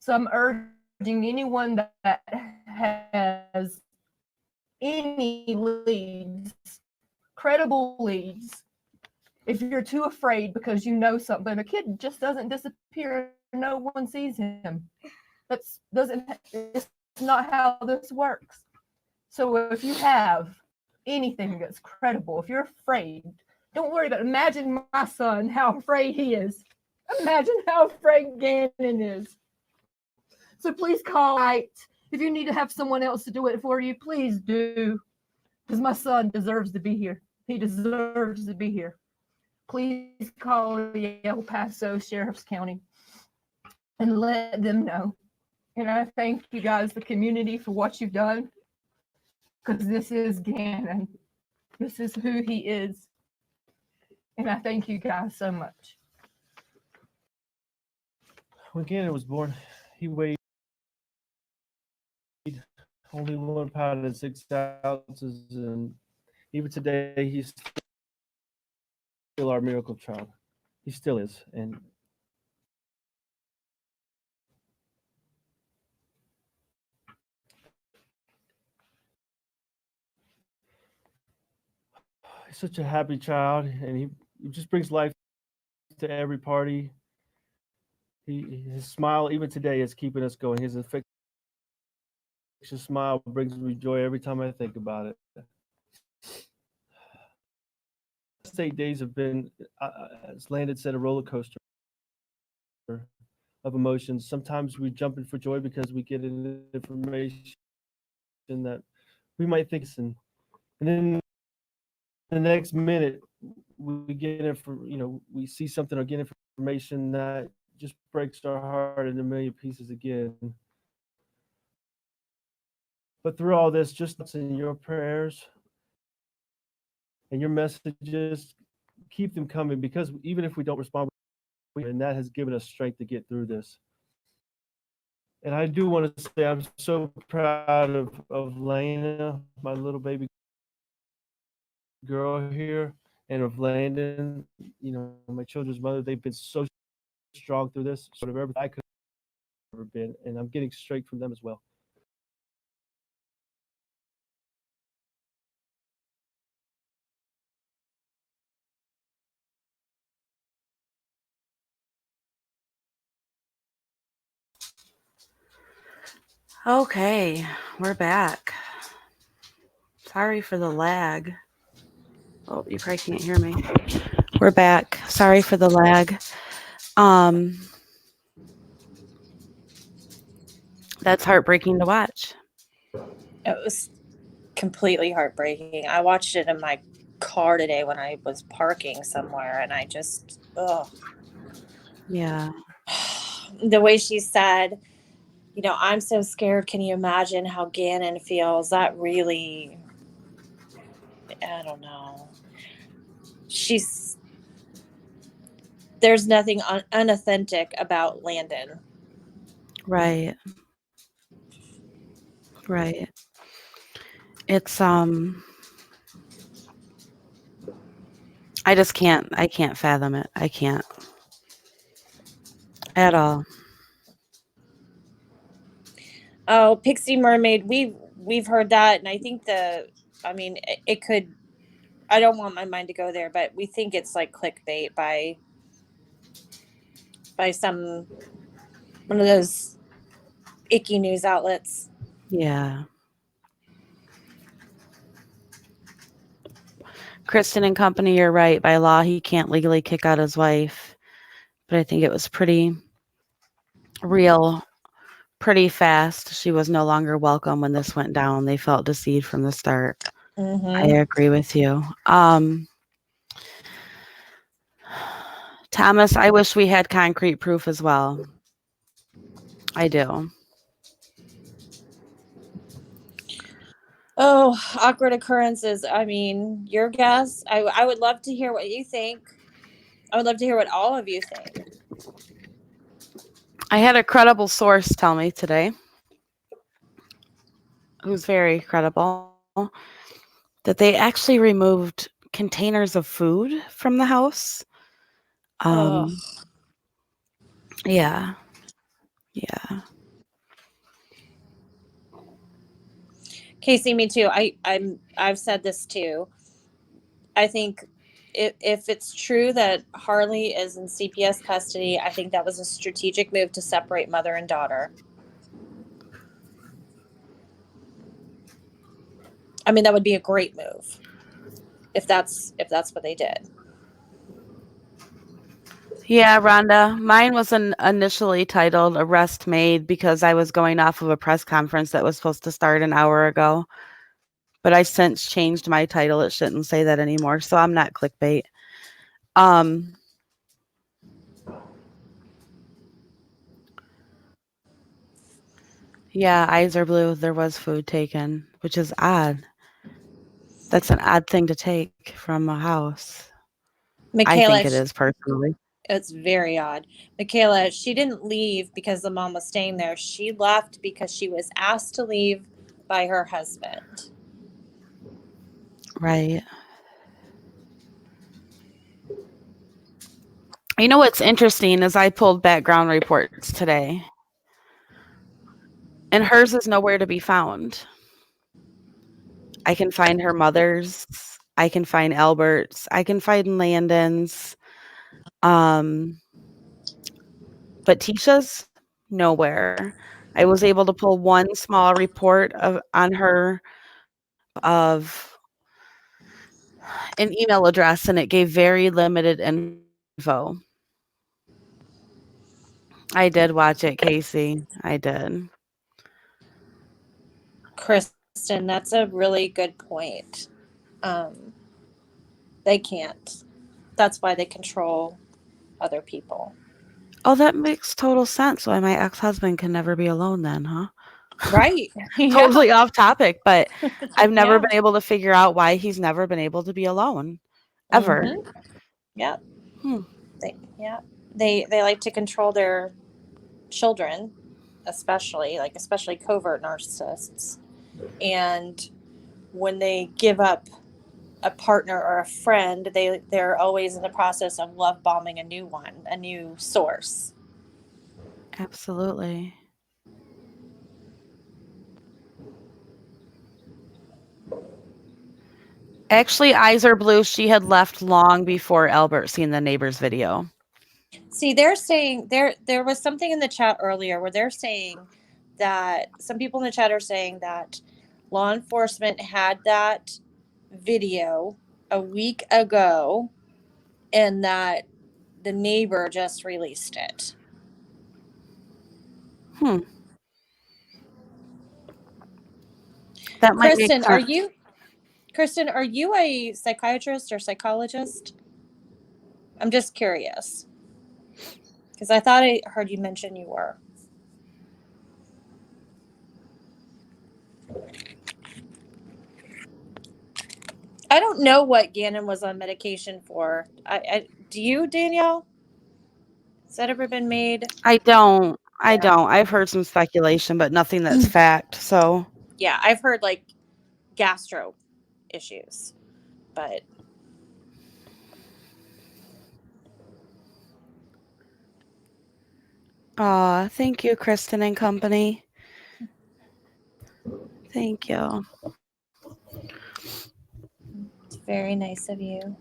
So I'm urging anyone that has any leads, credible leads, if you're too afraid because you know something, a kid just doesn't disappear, no one sees him. It's not how this works. So if you have anything that's credible, if you're afraid, don't worry about it. Imagine my son, how afraid he is. Imagine how afraid Gannon is. So please call Light. If you need to have someone else to do it for you, please do. Because my son deserves to be here. He deserves to be here. Please call the El Paso Sheriff's County and let them know. And I thank you guys, the community, for what you've done. Because this is Gannon. This is who he is. And I thank you guys so much. When Gannon was born, he weighed only 1 pound and 6 ounces, and even today, he's still our miracle child. He still is, and he's such a happy child, and he just brings life to every party. His smile, even today, is keeping us going. His infectious smile brings me joy every time I think about it. Last 8 days have been, as Landon said, a roller coaster of emotions. Sometimes we jump in for joy because we get information that we might think is, and then the next minute we get we see something or get information that just breaks our heart in a million pieces again. But through all this, just in your prayers and your messages, keep them coming, because even if we don't respond, and that has given us strength to get through this. And I do want to say I'm so proud of Lena, my little baby girl here, and of Landon, my children's mother. They've been so strong through this, sort of everything I could have ever been, and I'm getting strength from them as well. Okay, we're back. Sorry for the lag. Oh, you probably can't hear me. We're back. Sorry for the lag. That's heartbreaking to watch. It was completely heartbreaking. I watched it in my car today when I was parking somewhere, and I just, Yeah. the way she said, I'm so scared. Can you imagine how Gannon feels? That really, I don't know. There's nothing unauthentic about Landon. Right. Right. It's I can't fathom it. I can't at all. Oh, Pixie Mermaid, we've heard that, and I think it could. I don't want my mind to go there, but we think it's like clickbait by one of those icky news outlets. Yeah. Kristen and company, you're right. By law, he can't legally kick out his wife. But I think it was pretty fast. She was no longer welcome when this went down. They felt deceived from the start. I agree with you. Thomas, I wish we had concrete proof as well. I do. Oh, awkward occurrences. I mean, your guess. I would love to hear what you think. I would love to hear what all of you think. I had a credible source tell me today, who's very credible, that they actually removed containers of food from the house. Yeah. Yeah. Casey, me too. I've said this too. I think if it's true that Harley is in CPS custody, I think that was a strategic move to separate mother and daughter. I mean, that would be a great move if that's what they did. Yeah, Rhonda. Mine was initially titled Arrest Made because I was going off of a press conference that was supposed to start an hour ago. But I since changed my title. It shouldn't say that anymore. So I'm not clickbait. Yeah, eyes are blue. There was food taken, which is odd. That's an odd thing to take from a house. I think Michaela, it is personally. it's very odd. Michaela, she didn't leave because the mom was staying there. She left because she was asked to leave by her husband. Right. You know what's interesting is I pulled background reports today, and hers is nowhere to be found. I can find her mother's, I can find Albert's, I can find Landon's, um, but Tisha's nowhere. I was able to pull one small report on her of an email address, and it gave very limited info. I did watch it, Casey. I did. Kristen, that's a really good point. Um, they can't. That's why they control other people. Oh, that makes total sense why my ex-husband can never be alone then, huh? Right. Yeah. Totally off topic, but I've never Yeah. been able to figure out why he's never been able to be alone ever. Mhm. Yeah. Hmm. Yeah. They like to control their children, especially covert narcissists. And when they give up a partner or a friend, they're always in the process of love bombing a new one, a new source. Absolutely. Actually, eyes are blue. She had left long before Albert seen the neighbor's video. See, they're saying there was something in the chat earlier where they're saying that some people in the chat are saying that law enforcement had that video a week ago and that the neighbor just released it. Hmm. That might make Kristen, sense. are you a psychiatrist or psychologist? I'm just curious because I thought I heard you mention you were. I don't know what Gannon was on medication for. Do you, Danielle? Has that ever been made? I don't. I Yeah. don't. I've heard some speculation, but nothing that's fact. So, Yeah, I've heard like gastro issues, but thank you, Kristen and company. Thank you. it's very nice of you.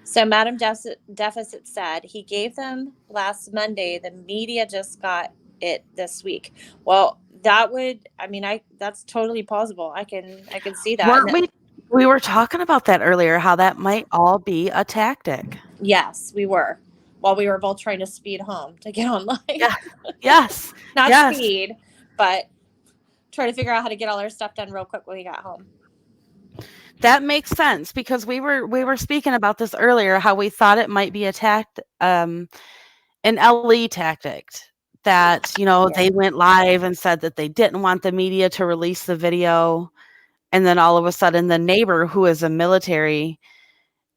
So, Madam Deficit said he gave them last Monday. The media just got it this week. Well, that's totally plausible. I can see that. Weren't we? We were talking about that earlier, how that might all be a tactic. Yes, we were. While we were both trying to speed home to get online. Yeah. Yes. Not Yes. speed, but try to figure out how to get all our stuff done real quick when we got home. That makes sense because we were speaking about this earlier, how we thought it might be an LE tactic that, they went live and said that they didn't want the media to release the video. And then all of a sudden the neighbor, who is a military,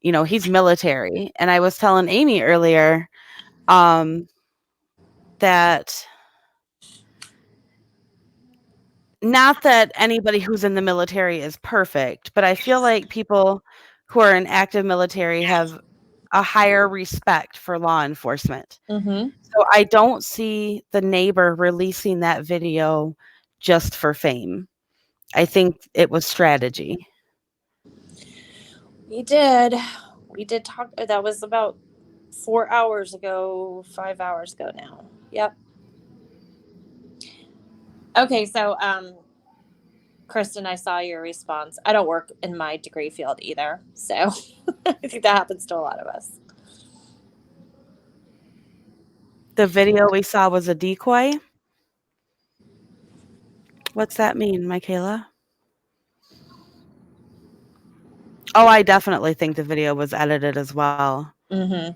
he's military. And I was telling Amy earlier, that not that anybody who's in the military is perfect, but I feel like people who are in active military have a higher respect for law enforcement. Mm-hmm. So I don't see the neighbor releasing that video just for fame. I think it was strategy. We did talk. That was about 4 hours ago, 5 hours ago now. Yep. Okay, so Kristen, I saw your response. I don't work in my degree field either, so I think that happens to a lot of us. The video we saw was a decoy. What's that mean, Michaela? Oh, I definitely think the video was edited as well. Mm-hmm.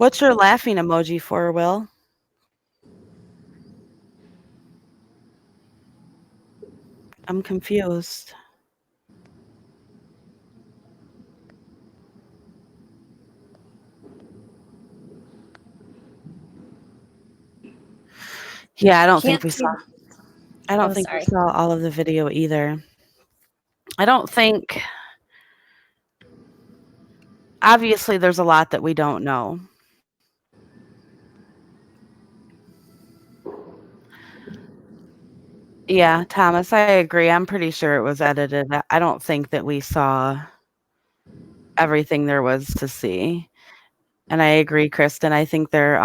What's your laughing emoji for, Will? I'm confused. Yeah, I don't think Can't we see. saw. I don't Oh, think we sorry. saw all of the video either. I don't think. Obviously, there's a lot that we don't know. Yeah, Thomas, I agree. I'm pretty sure it was edited. I don't think that we saw everything there was to see. And I agree, Kristen. I think they're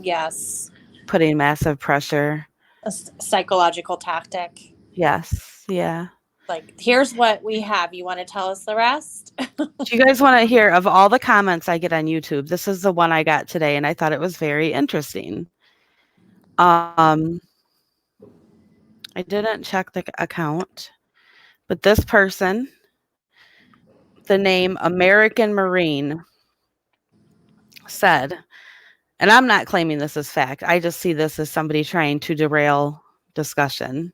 Yes. putting massive pressure. A psychological tactic. Yes, yeah. Like, here's what we have. You want to tell us the rest? Do you guys want to hear of all the comments I get on YouTube? This is the one I got today, and I thought it was very interesting. I didn't check the account, but this person, the name American Marine, said, and I'm not claiming this as fact. I just see this as somebody trying to derail discussion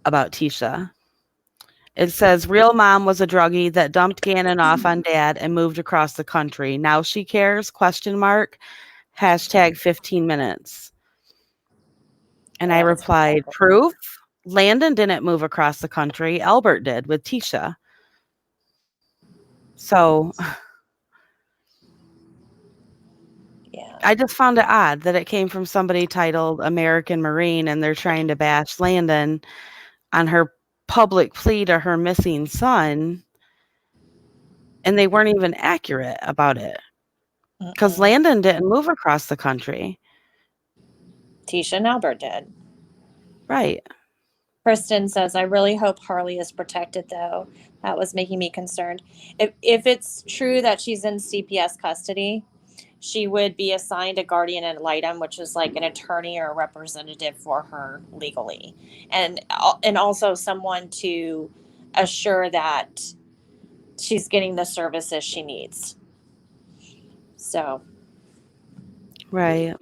about Tisha. It says, real mom was a druggie that dumped Gannon off on dad and moved across the country. Now she cares, question mark, hashtag 15 minutes. And I replied, proof? Landon didn't move across the country. Albert did with Tisha. So Yeah. I just found it odd that it came from somebody titled American Marine and they're trying to bash Landon on her public plea to her missing son. And they weren't even accurate about it because Landon didn't move across the country. Tisha and Albert did. Right. Kristen says, I really hope Harley is protected, though. That was making me concerned. If it's true that she's in CPS custody, she would be assigned a guardian ad litem, which is like an attorney or a representative for her legally, and also someone to assure that she's getting the services she needs. So, right.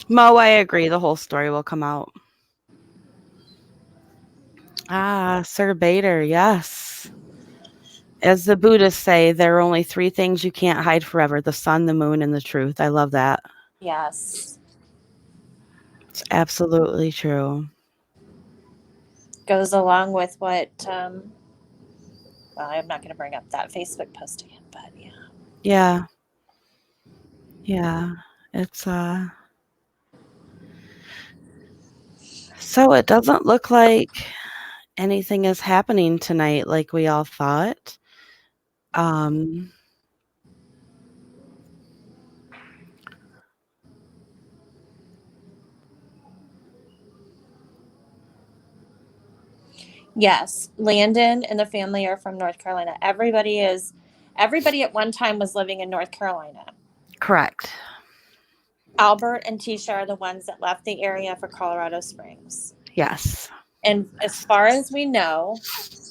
Mo, I agree. The whole story will come out. Ah, Sir Bader, yes. As the Buddhists say, there are only 3 things you can't hide forever: the sun, the moon, and the truth. I love that. yes. It's absolutely true. Goes along with what, well, I'm not going to bring up that Facebook post again, but yeah. Yeah. Yeah. It's, so it doesn't look like anything is happening tonight like we all thought. Yes, Landon and the family are from North Carolina. Everybody at one time was living in North Carolina. Correct. Albert and Tisha are the ones that left the area for Colorado Springs. Yes. And as far as we know,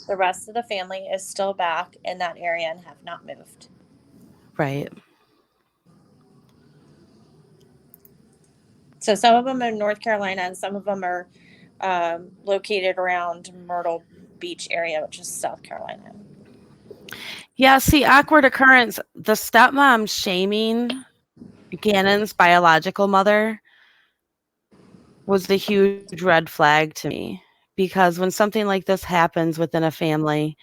the rest of the family is still back in that area and have not moved. Right. So some of them are in North Carolina and some of them are located around Myrtle Beach area, which is South Carolina. Yeah, see, awkward occurrence. The stepmom shaming Gannon's biological mother was the huge red flag to me, because when something like this happens within a family,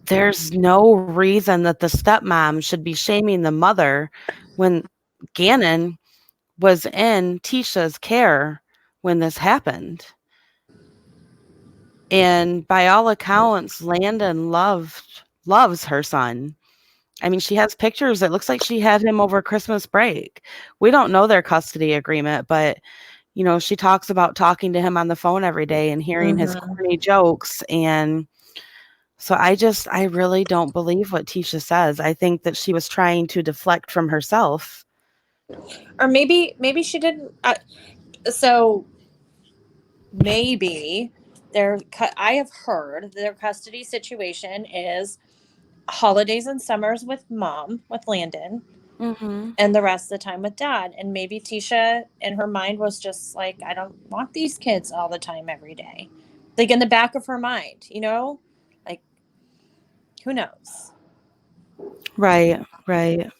there's no reason that the stepmom should be shaming the mother when Gannon was in Tisha's care when this happened. And by all accounts, Landon loves her son. I mean, she has pictures. It looks like she had him over Christmas break. We don't know their custody agreement, but you know, she talks about talking to him on the phone every day and hearing his corny jokes. And so I really don't believe what Tisha says. I think that she was trying to deflect from herself. Or maybe she didn't. So maybe I have heard their custody situation is holidays and summers with mom, with Landon, Mm-hmm. and the rest of the time with dad. And maybe Tisha in her mind was just like, I don't want these kids all the time every day. Like in the back of her mind, you know? Like, who knows? Right, right.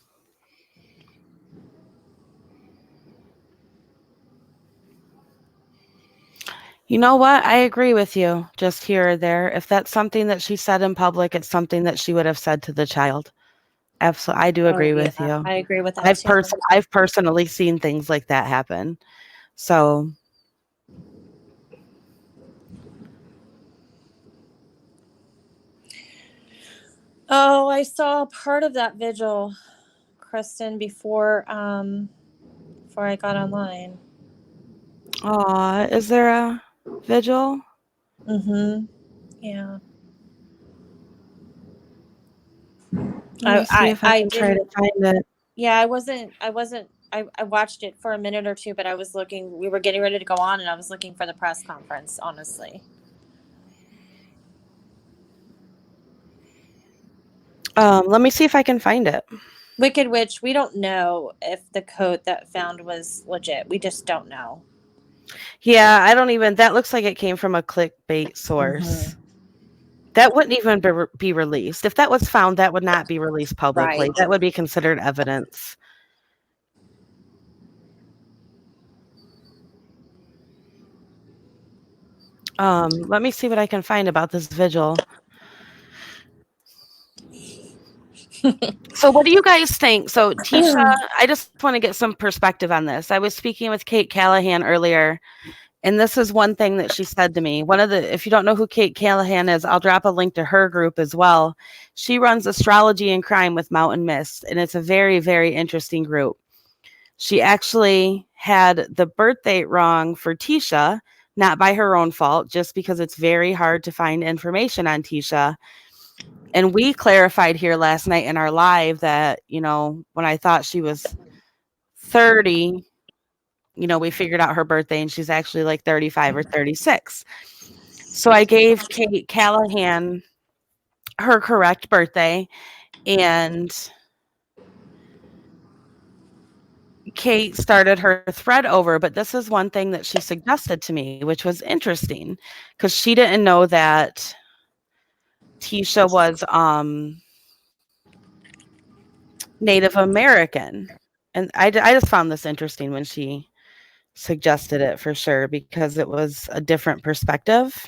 You know what? I agree with you just here or there. If that's something that she said in public, it's something that she would have said to the child. Absolutely. I do Oh, agree with yeah, you. I agree with that too. I've personally seen things like that happen. So, Oh, I saw part of that vigil, Kristen, before I got online. is there a vigil? Mm-hmm. Yeah. Let me see if I I can try to didn't. find it. Yeah, I watched it for a minute or two, but I was looking, we were getting ready to go on and I was looking for the press conference, honestly. Let me see if I can find it. Wicked Witch, we don't know if the code that found was legit. We just don't know. Yeah, I don't even. That looks like it came from a clickbait source. That wouldn't even be released. If that was found, that would not be released publicly. Right. That would be considered evidence. Let me see what I can find about this vigil. So what do you guys think? So Tisha, I just want to get some perspective on this. I was speaking with Kate Callahan earlier, and this is one thing that she said to me. If you don't know who Kate Callahan is, I'll drop a link to her group as well. She runs Astrology and Crime with Mountain Mist, and it's a very, very interesting group. She actually had the birth date wrong for Tisha, not by her own fault, just because it's very hard to find information on Tisha. And we clarified here last night in our live that, when I thought she was 30, we figured out her birthday and she's actually like 35 or 36. So I gave Kate Callahan her correct birthday, and Kate started her thread over, but this is one thing that she suggested to me, which was interesting because she didn't know that Tisha was Native American. And I just found this interesting when she suggested it for sure because it was a different perspective.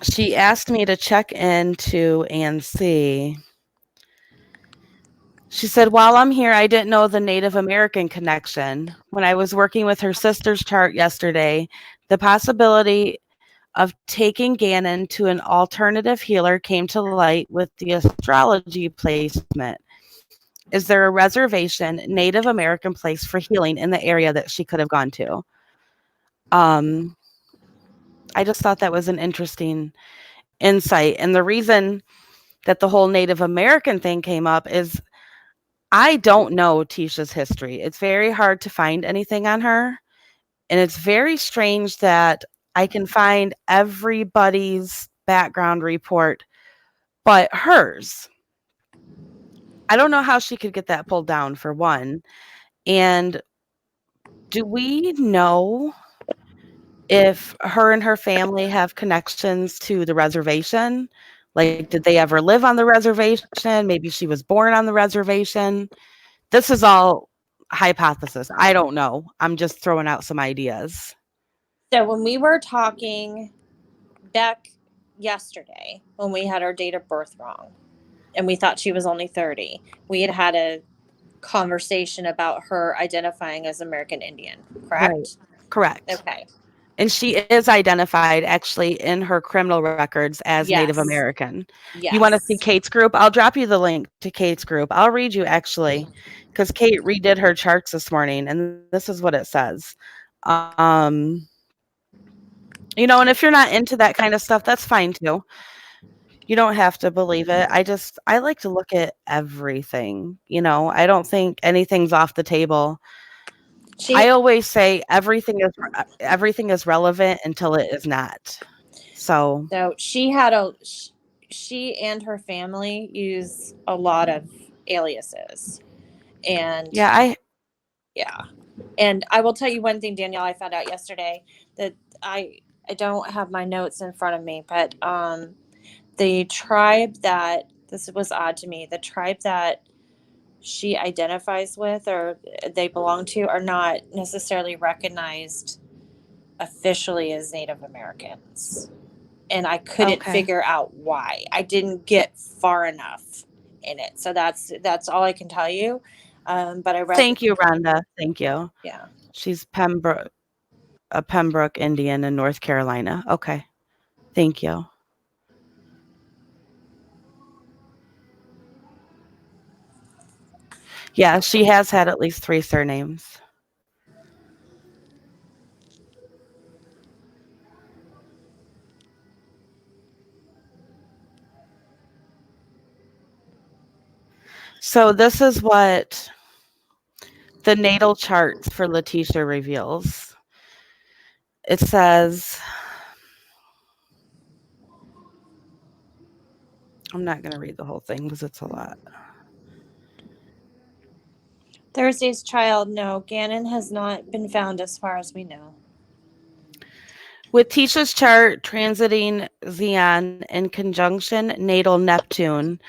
She asked me to check into and see. She said, while I'm here, I didn't know the Native American connection. When I was working with her sister's chart yesterday, the possibility of taking Gannon to an alternative healer came to light with the astrology placement. Is there a reservation Native American place for healing in the area that she could have gone to? I just thought that was an interesting insight. And the reason that the whole Native American thing came up is I don't know Tisha's history. It's very hard to find anything on her. And it's very strange that I can find everybody's background report but hers. I don't know how she could get that pulled down, for one. And do we know if her and her family have connections to the reservation? Like, did they ever live on the reservation? Maybe she was born on the reservation. This is all hypothesis. I don't know. I'm just throwing out some ideas. So when we were talking back yesterday, when we had our date of birth wrong, and we thought she was only 30, we had a conversation about her identifying as American Indian, correct? Right. Correct. Okay. And she is identified actually in her criminal records as Native Yes. American. Yes. You want to see Kate's group? I'll drop you the link to Kate's group. I'll read you actually, because Kate redid her charts this morning, and this is what it says. And if you're not into that kind of stuff, that's fine too. You don't have to believe it. I like to look at everything. I don't think anything's off the table. I always say everything is relevant until it is not. So So she and her family use a lot of aliases, and yeah, yeah. And I will tell you one thing, Danielle, I found out yesterday that I don't have my notes in front of me, but the tribe that this was odd to me, the tribe that she identifies with or they belong to are not necessarily recognized officially as Native Americans. And I couldn't okay. figure out why. I didn't get far enough in it. So that's all I can tell you. But I read Thank you, Rhonda. Thank you. yeah. She's a Pembroke Indian in North Carolina. Okay. Thank you. Yeah, she has had at least 3 surnames. So this is what the natal charts for Letitia reveals. It says, I'm not going to read the whole thing because it's a lot. Thursday's child, no, Gannon has not been found as far as we know. With Tisha's chart transiting Xeon in conjunction natal Neptune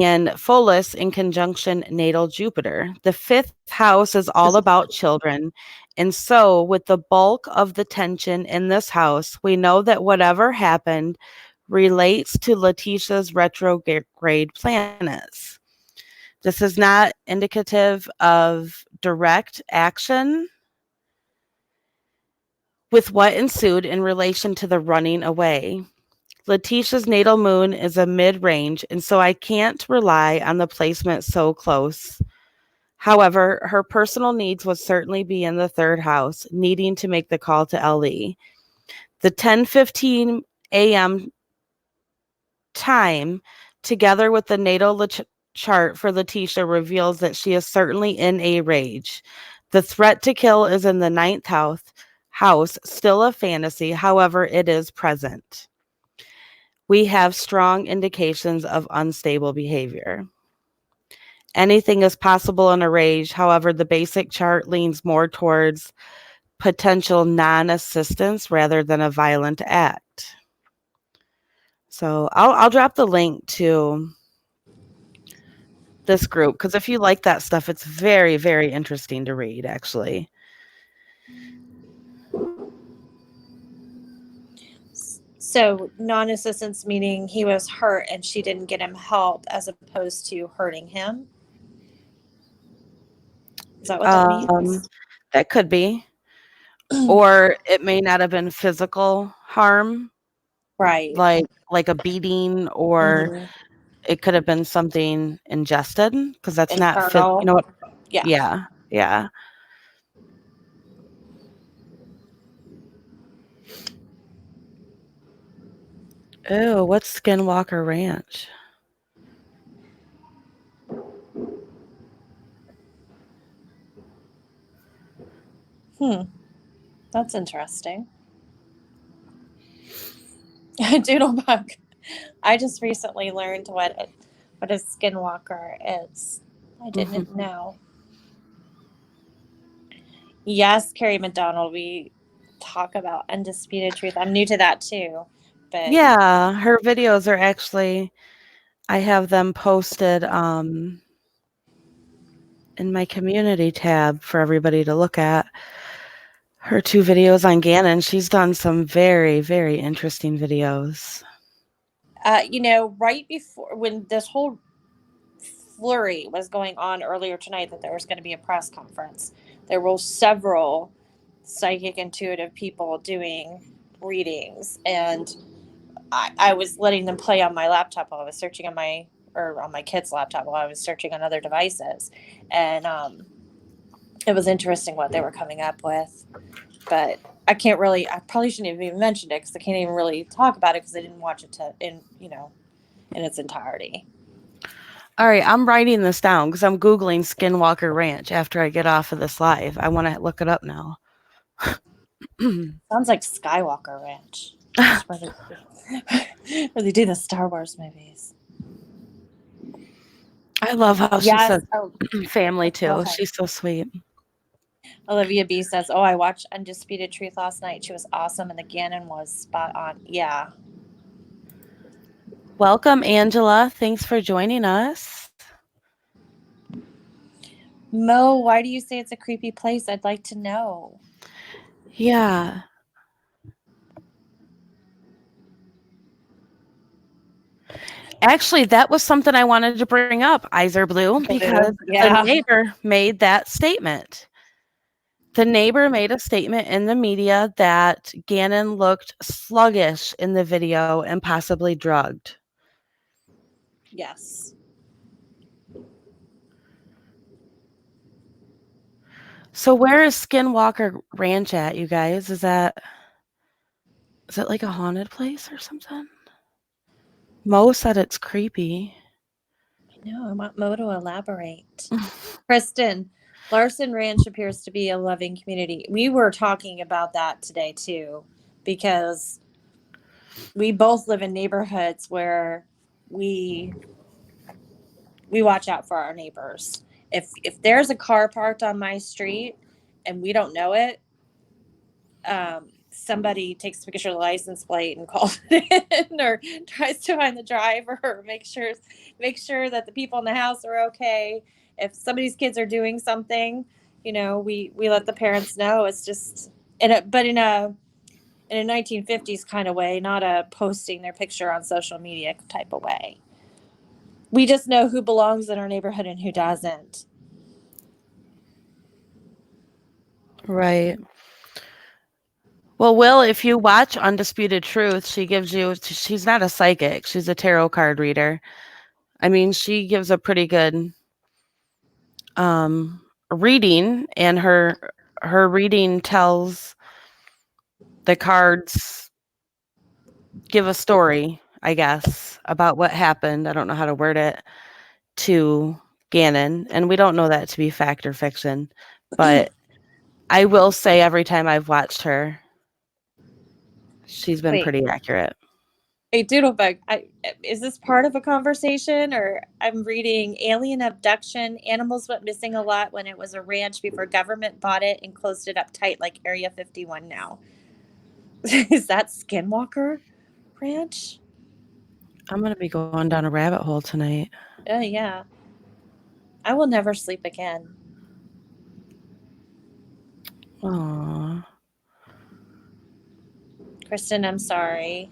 and Pholus in conjunction natal Jupiter, the 5th house is all about children. And so, with the bulk of the tension in this house, we know that whatever happened relates to Letitia's retrograde planets. This is not indicative of direct action with what ensued in relation to the running away. Letitia's natal moon is a mid-range, and so I can't rely on the placement so close. However, her personal needs would certainly be in the 3rd house, needing to make the call to LE. The 10:15 a.m. time, together with the natal chart for Letitia, reveals that she is certainly in a rage. The threat to kill is in the 9th house, still a fantasy, however, it is present. We have strong indications of unstable behavior. Anything is possible in a rage, however, the basic chart leans more towards potential non-assistance rather than a violent act. So I'll drop the link to this group because if you like that stuff, it's very, very interesting to read, actually. So non-assistance meaning he was hurt and she didn't get him help as opposed to hurting him. Is that what that means? That could be. Or it may not have been physical harm, Right. like a beating, or it could have been something ingested because that's not fit. Internal. You know what? Yeah. Yeah. Yeah. Oh, what's Skinwalker Ranch? That's interesting. Doodlebug. I just recently learned what a skinwalker is. I didn't know. Yes, Carrie McDonald, we talk about undisputed truth. I'm new to that too. But Yeah, her videos are actually, I have them posted in my community tab for everybody to look at. Her 2 videos on Gannon. She's done some very, very interesting videos. right before when this whole flurry was going on earlier tonight that there was going to be a press conference, there were several psychic intuitive people doing readings, and I was letting them play on my laptop while I was searching on my kid's laptop while I was searching on other devices, and it was interesting what they were coming up with, but I probably shouldn't have even mentioned it because I can't even really talk about it because I didn't watch it in its entirety. All right, I'm writing this down because I'm Googling Skinwalker Ranch after I get off of this live. I want to look it up now. Sounds like Skywalker Ranch. That's where where they do the Star Wars movies. I love how she Yes. said Oh, family go too. ahead. She's so sweet. Olivia B says, "Oh, I watched Undisputed Truth last night. She was awesome, and the Gannon was spot on." Yeah. Welcome, Angela. Thanks for joining us. Mo, why do you say it's a creepy place? I'd like to know. Yeah. Actually, that was something I wanted to bring up, Iser Blue, because Yeah. the neighbor made that statement. The neighbor made a statement in the media that Gannon looked sluggish in the video and possibly drugged. Yes. So where is Skinwalker Ranch at, you guys? Is it like a haunted place or something? Mo said it's creepy. I know. I want Mo to elaborate. Kristen, Larson Ranch appears to be a loving community. We were talking about that today too, because we both live in neighborhoods where we watch out for our neighbors. If there's a car parked on my street and we don't know it, somebody takes a picture of the license plate and calls it in, or tries to find the driver, or make sure that the people in the house are okay. If somebody's kids are doing something, we let the parents know. It's just but in a 1950s kind of way, not a posting their picture on social media type of way. We just know who belongs in our neighborhood and who doesn't. Right. Well, Will, if you watch Undisputed Truth, she's not a psychic. She's a tarot card reader. I mean, she gives a pretty good reading, and her reading tells the cards give a story, I guess, about what happened. I don't know how to word it, to Gannon, and we don't know that to be fact or fiction, but I will say every time I've watched her, she's been Wait. pretty accurate. Hey, Doodlebug, is this part of a conversation, or I'm reading alien abduction? Animals went missing a lot when it was a ranch before government bought it and closed it up tight like Area 51 now. Is that Skinwalker Ranch? I'm going to be going down a rabbit hole tonight. Oh, yeah. I will never sleep again. Aww. Kristen, I'm sorry.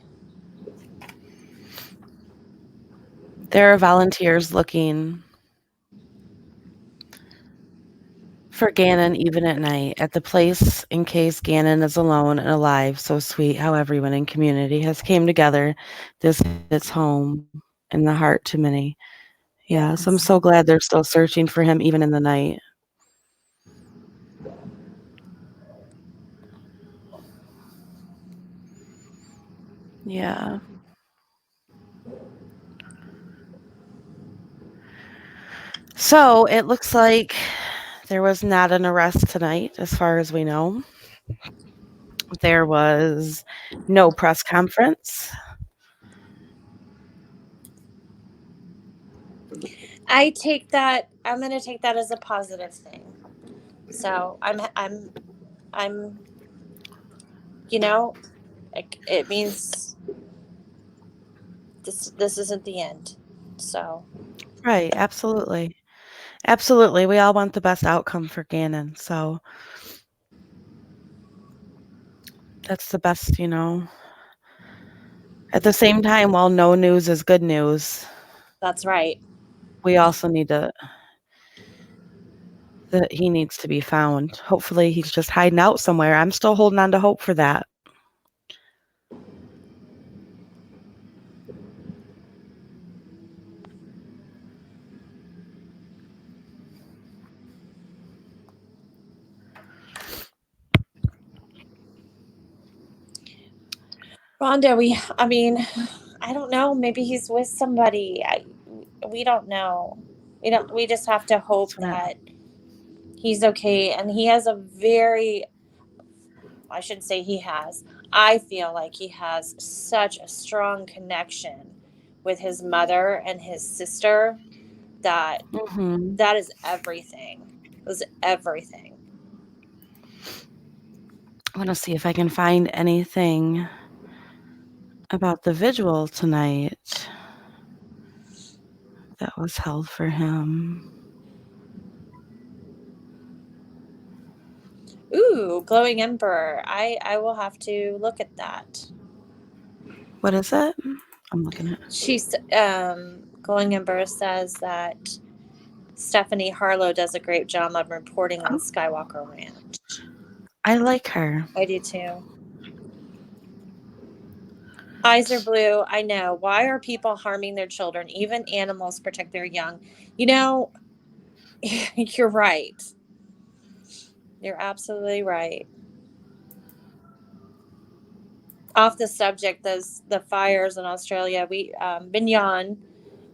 There are volunteers looking for Gannon even at night at the place in case Gannon is alone and alive. So sweet how everyone in community has came together. This hits home in the heart to many. Yes, I'm so glad they're still searching for him even in the night. Yeah. So it looks like there was not an arrest tonight, as far as we know. There was no press conference. I'm going to take that as a positive thing. So I'm, it means this isn't the end. So. Right, absolutely. Absolutely. We all want the best outcome for Gannon. So that's the best, At the same time, while no news is good news, That's right. we also need that he needs to be found. Hopefully he's just hiding out somewhere. I'm still holding on to hope for that. Rhonda, I don't know. Maybe he's with somebody. we don't know. We just have to hope That's what that he's okay. And he has a very, I shouldn't say he has, I feel like he has such a strong connection with his mother and his sister that Mhm. that is everything. It was everything. I want to see if I can find anything about the vigil tonight that was held for him. Ooh, glowing emperor. I will have to look at that. What is it? I'm looking at. She's glowing emperor says that Stephanie Harlow does a great job of reporting on Oh, Skywalker Ranch. I like her. I do too. Eyes are blue. I know. Why are people harming their children? Even animals protect their young. You know, you're right. You're absolutely right. Off the subject, the fires in Australia. Binyan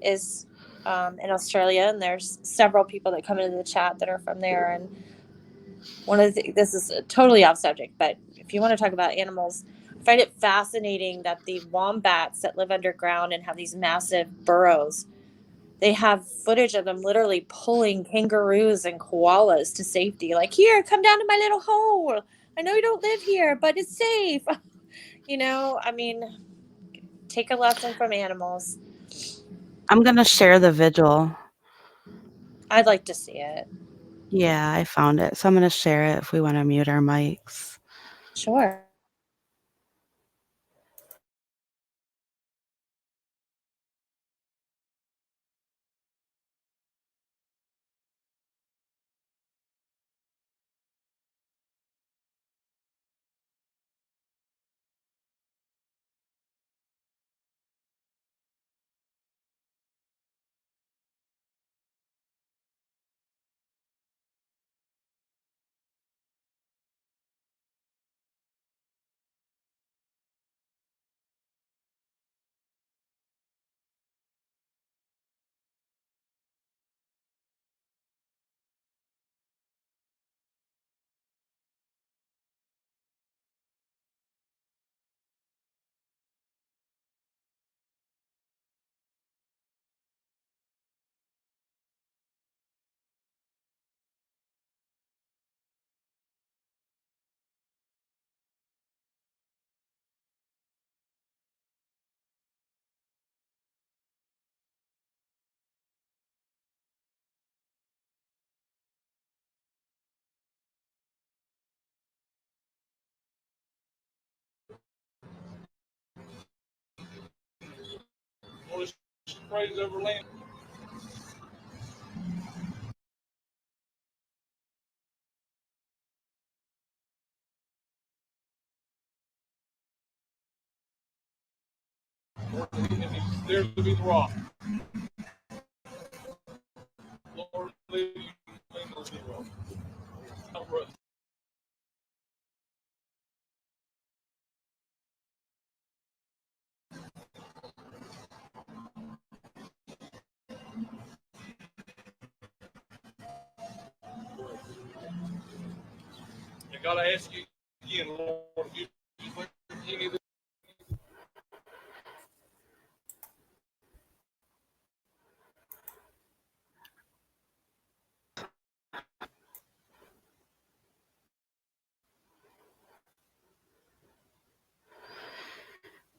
is in Australia, and there's several people that come into the chat that are from there. And one of the this is totally off subject, but if you want to talk about animals, I find it fascinating that the wombats that live underground and have these massive burrows, they have footage of them literally pulling kangaroos and koalas to safety. Like, here, come down to my little hole. I know you don't live here, but it's safe. I mean, take a lesson from animals. I'm going to share the vigil. I'd like to see it. Yeah, I found it. So I'm going to share it if we want to mute our mics. Sure.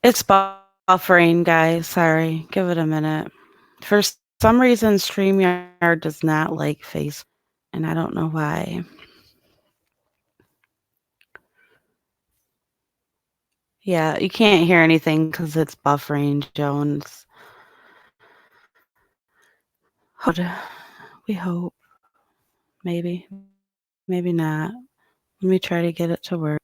It's buffering, guys. Sorry. Give it a minute. For some reason, StreamYard does not like Facebook, and I don't know why. Yeah, you can't hear anything because it's buffering, Jones. We hope. Maybe. Maybe not. Let me try to get it to work.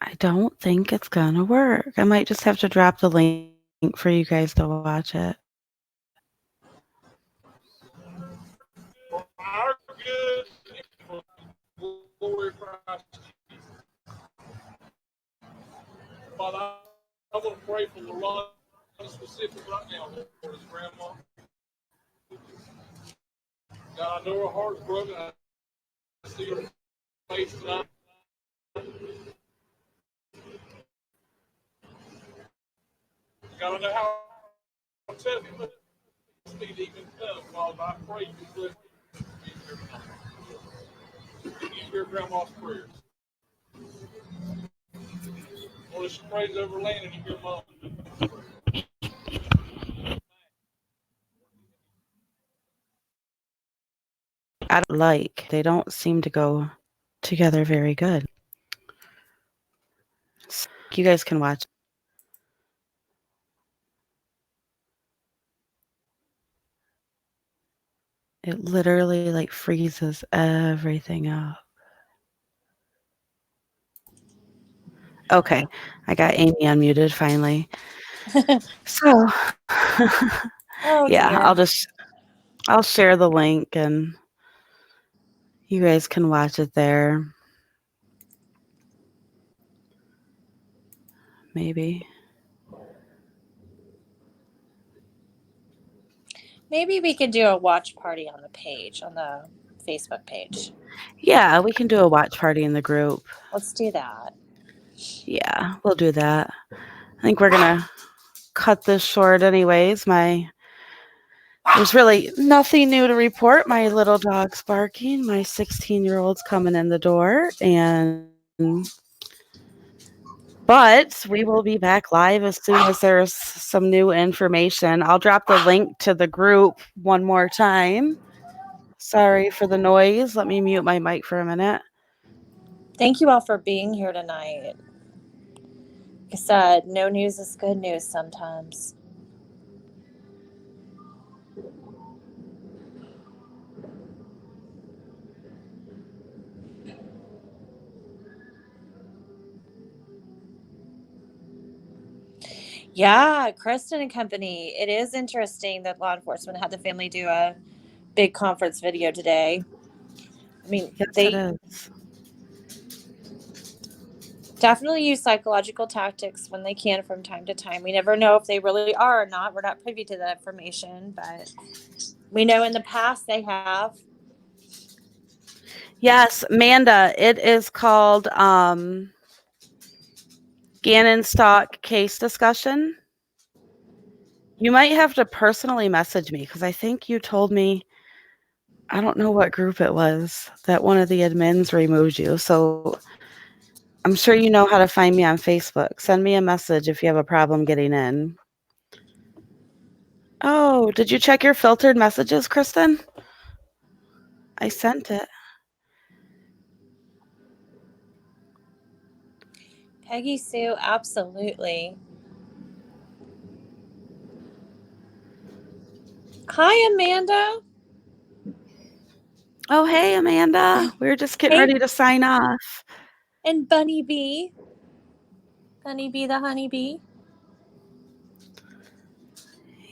I don't think it's gonna work. I might just have to drop the link for you guys to watch it. Our good and for glory of Christ Jesus. Father, I want to pray for LaRon specific right now for his grandma. God, I know her heart's broken. I see her face tonight. God, I know how tough it must be to even come, Father. I pray you bless you hear grandma's prayers. Lord, she prays over land and you hear mom. I don't like. They don't seem to go together very good. So you guys can watch. It literally like freezes everything up. Okay, I got Amy unmuted finally. So, Oh yeah, dear. I'll share the link and you guys can watch it there. Maybe. Maybe we could do a watch party on the page, on the Facebook page. Yeah, we can do a watch party in the group. Let's do that. Yeah, we'll do that. I think we're gonna cut this short anyways. There's really nothing new to report. My little dog's barking. My 16-year-old's coming in the door, but we will be back live as soon as there's some new information. I'll drop the link to the group one more time. Sorry for the noise. Let me mute my mic for a minute. Thank you all for being here tonight. Like I said, no news is good news sometimes. Yeah, Kristen and company. It is interesting that law enforcement had the family do a big conference video today. I mean, Yes, they it is. definitely use psychological tactics when they can from time to time. We never know if they really are or not. We're not privy to that information, but we know in the past they have. Yes, Amanda, it is called Gannon Stauch case discussion. You might have to personally message me because I think you told me, I don't know what group it was, that one of the admins removed you. So I'm sure you know how to find me on Facebook. Send me a message if you have a problem getting in. Oh, did you check your filtered messages, Kristen? I sent it. Peggy Sue, absolutely. Hi, Amanda. Oh, hey, Amanda. We were just getting Hey. ready to sign off. And Bunny Bee. Bunny Bee the honeybee.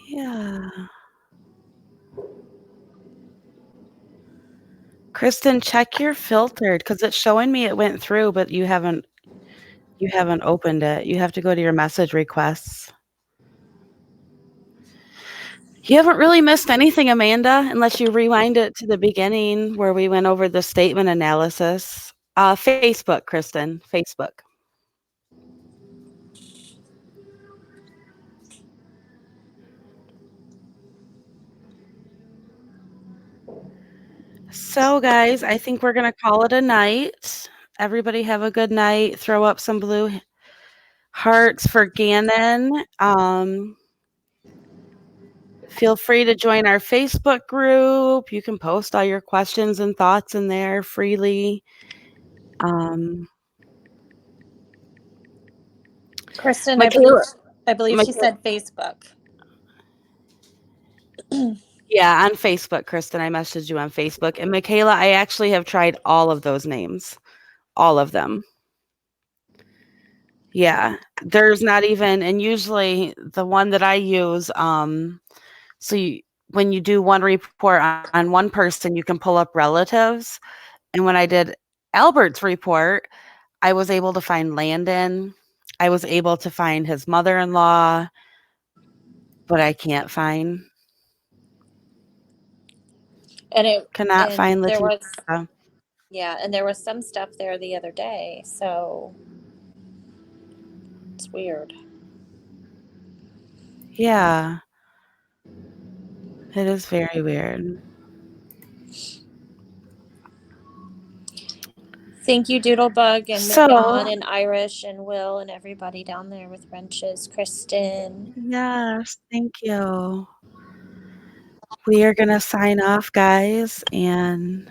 Yeah. Kristen, check your filtered because it's showing me it went through, but you haven't opened it. You have to go to your message requests. You haven't really missed anything, Amanda, unless you rewind it to the beginning where we went over the statement analysis. Facebook, Kristen, Facebook. So, guys, I think we're going to call it a night. Everybody have a good night. Throw up some blue hearts for Gannon. Feel free to join our Facebook group. You can post all your questions and thoughts in there freely. Kristen, Michaela, I believe she said Facebook. Yeah, on Facebook, Kristen. I messaged you on Facebook. And Michaela, I actually have tried all of those names. All of them. Yeah, there's not even, and usually the one that I use, so when you do one report on one person, you can pull up relatives. And when I did Albert's report, I was able to find Landon. I was able to find his mother-in-law, but I can't find, cannot find there was Latisha. yeah, and there was some stuff there the other day, so it's weird. Yeah, it is very weird. Thank you, Doodlebug and So, John and Irish and Will and everybody down there with wrenches. Kristen. yes, thank you. We are going to sign off, guys, and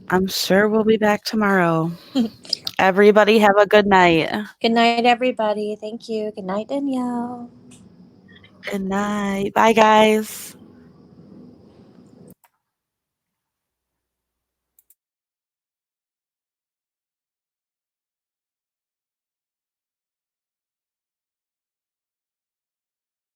I'm sure we'll be back tomorrow. Everybody have a good night. Good night, everybody. Thank you. Good night, Danielle. Good night. Bye, guys.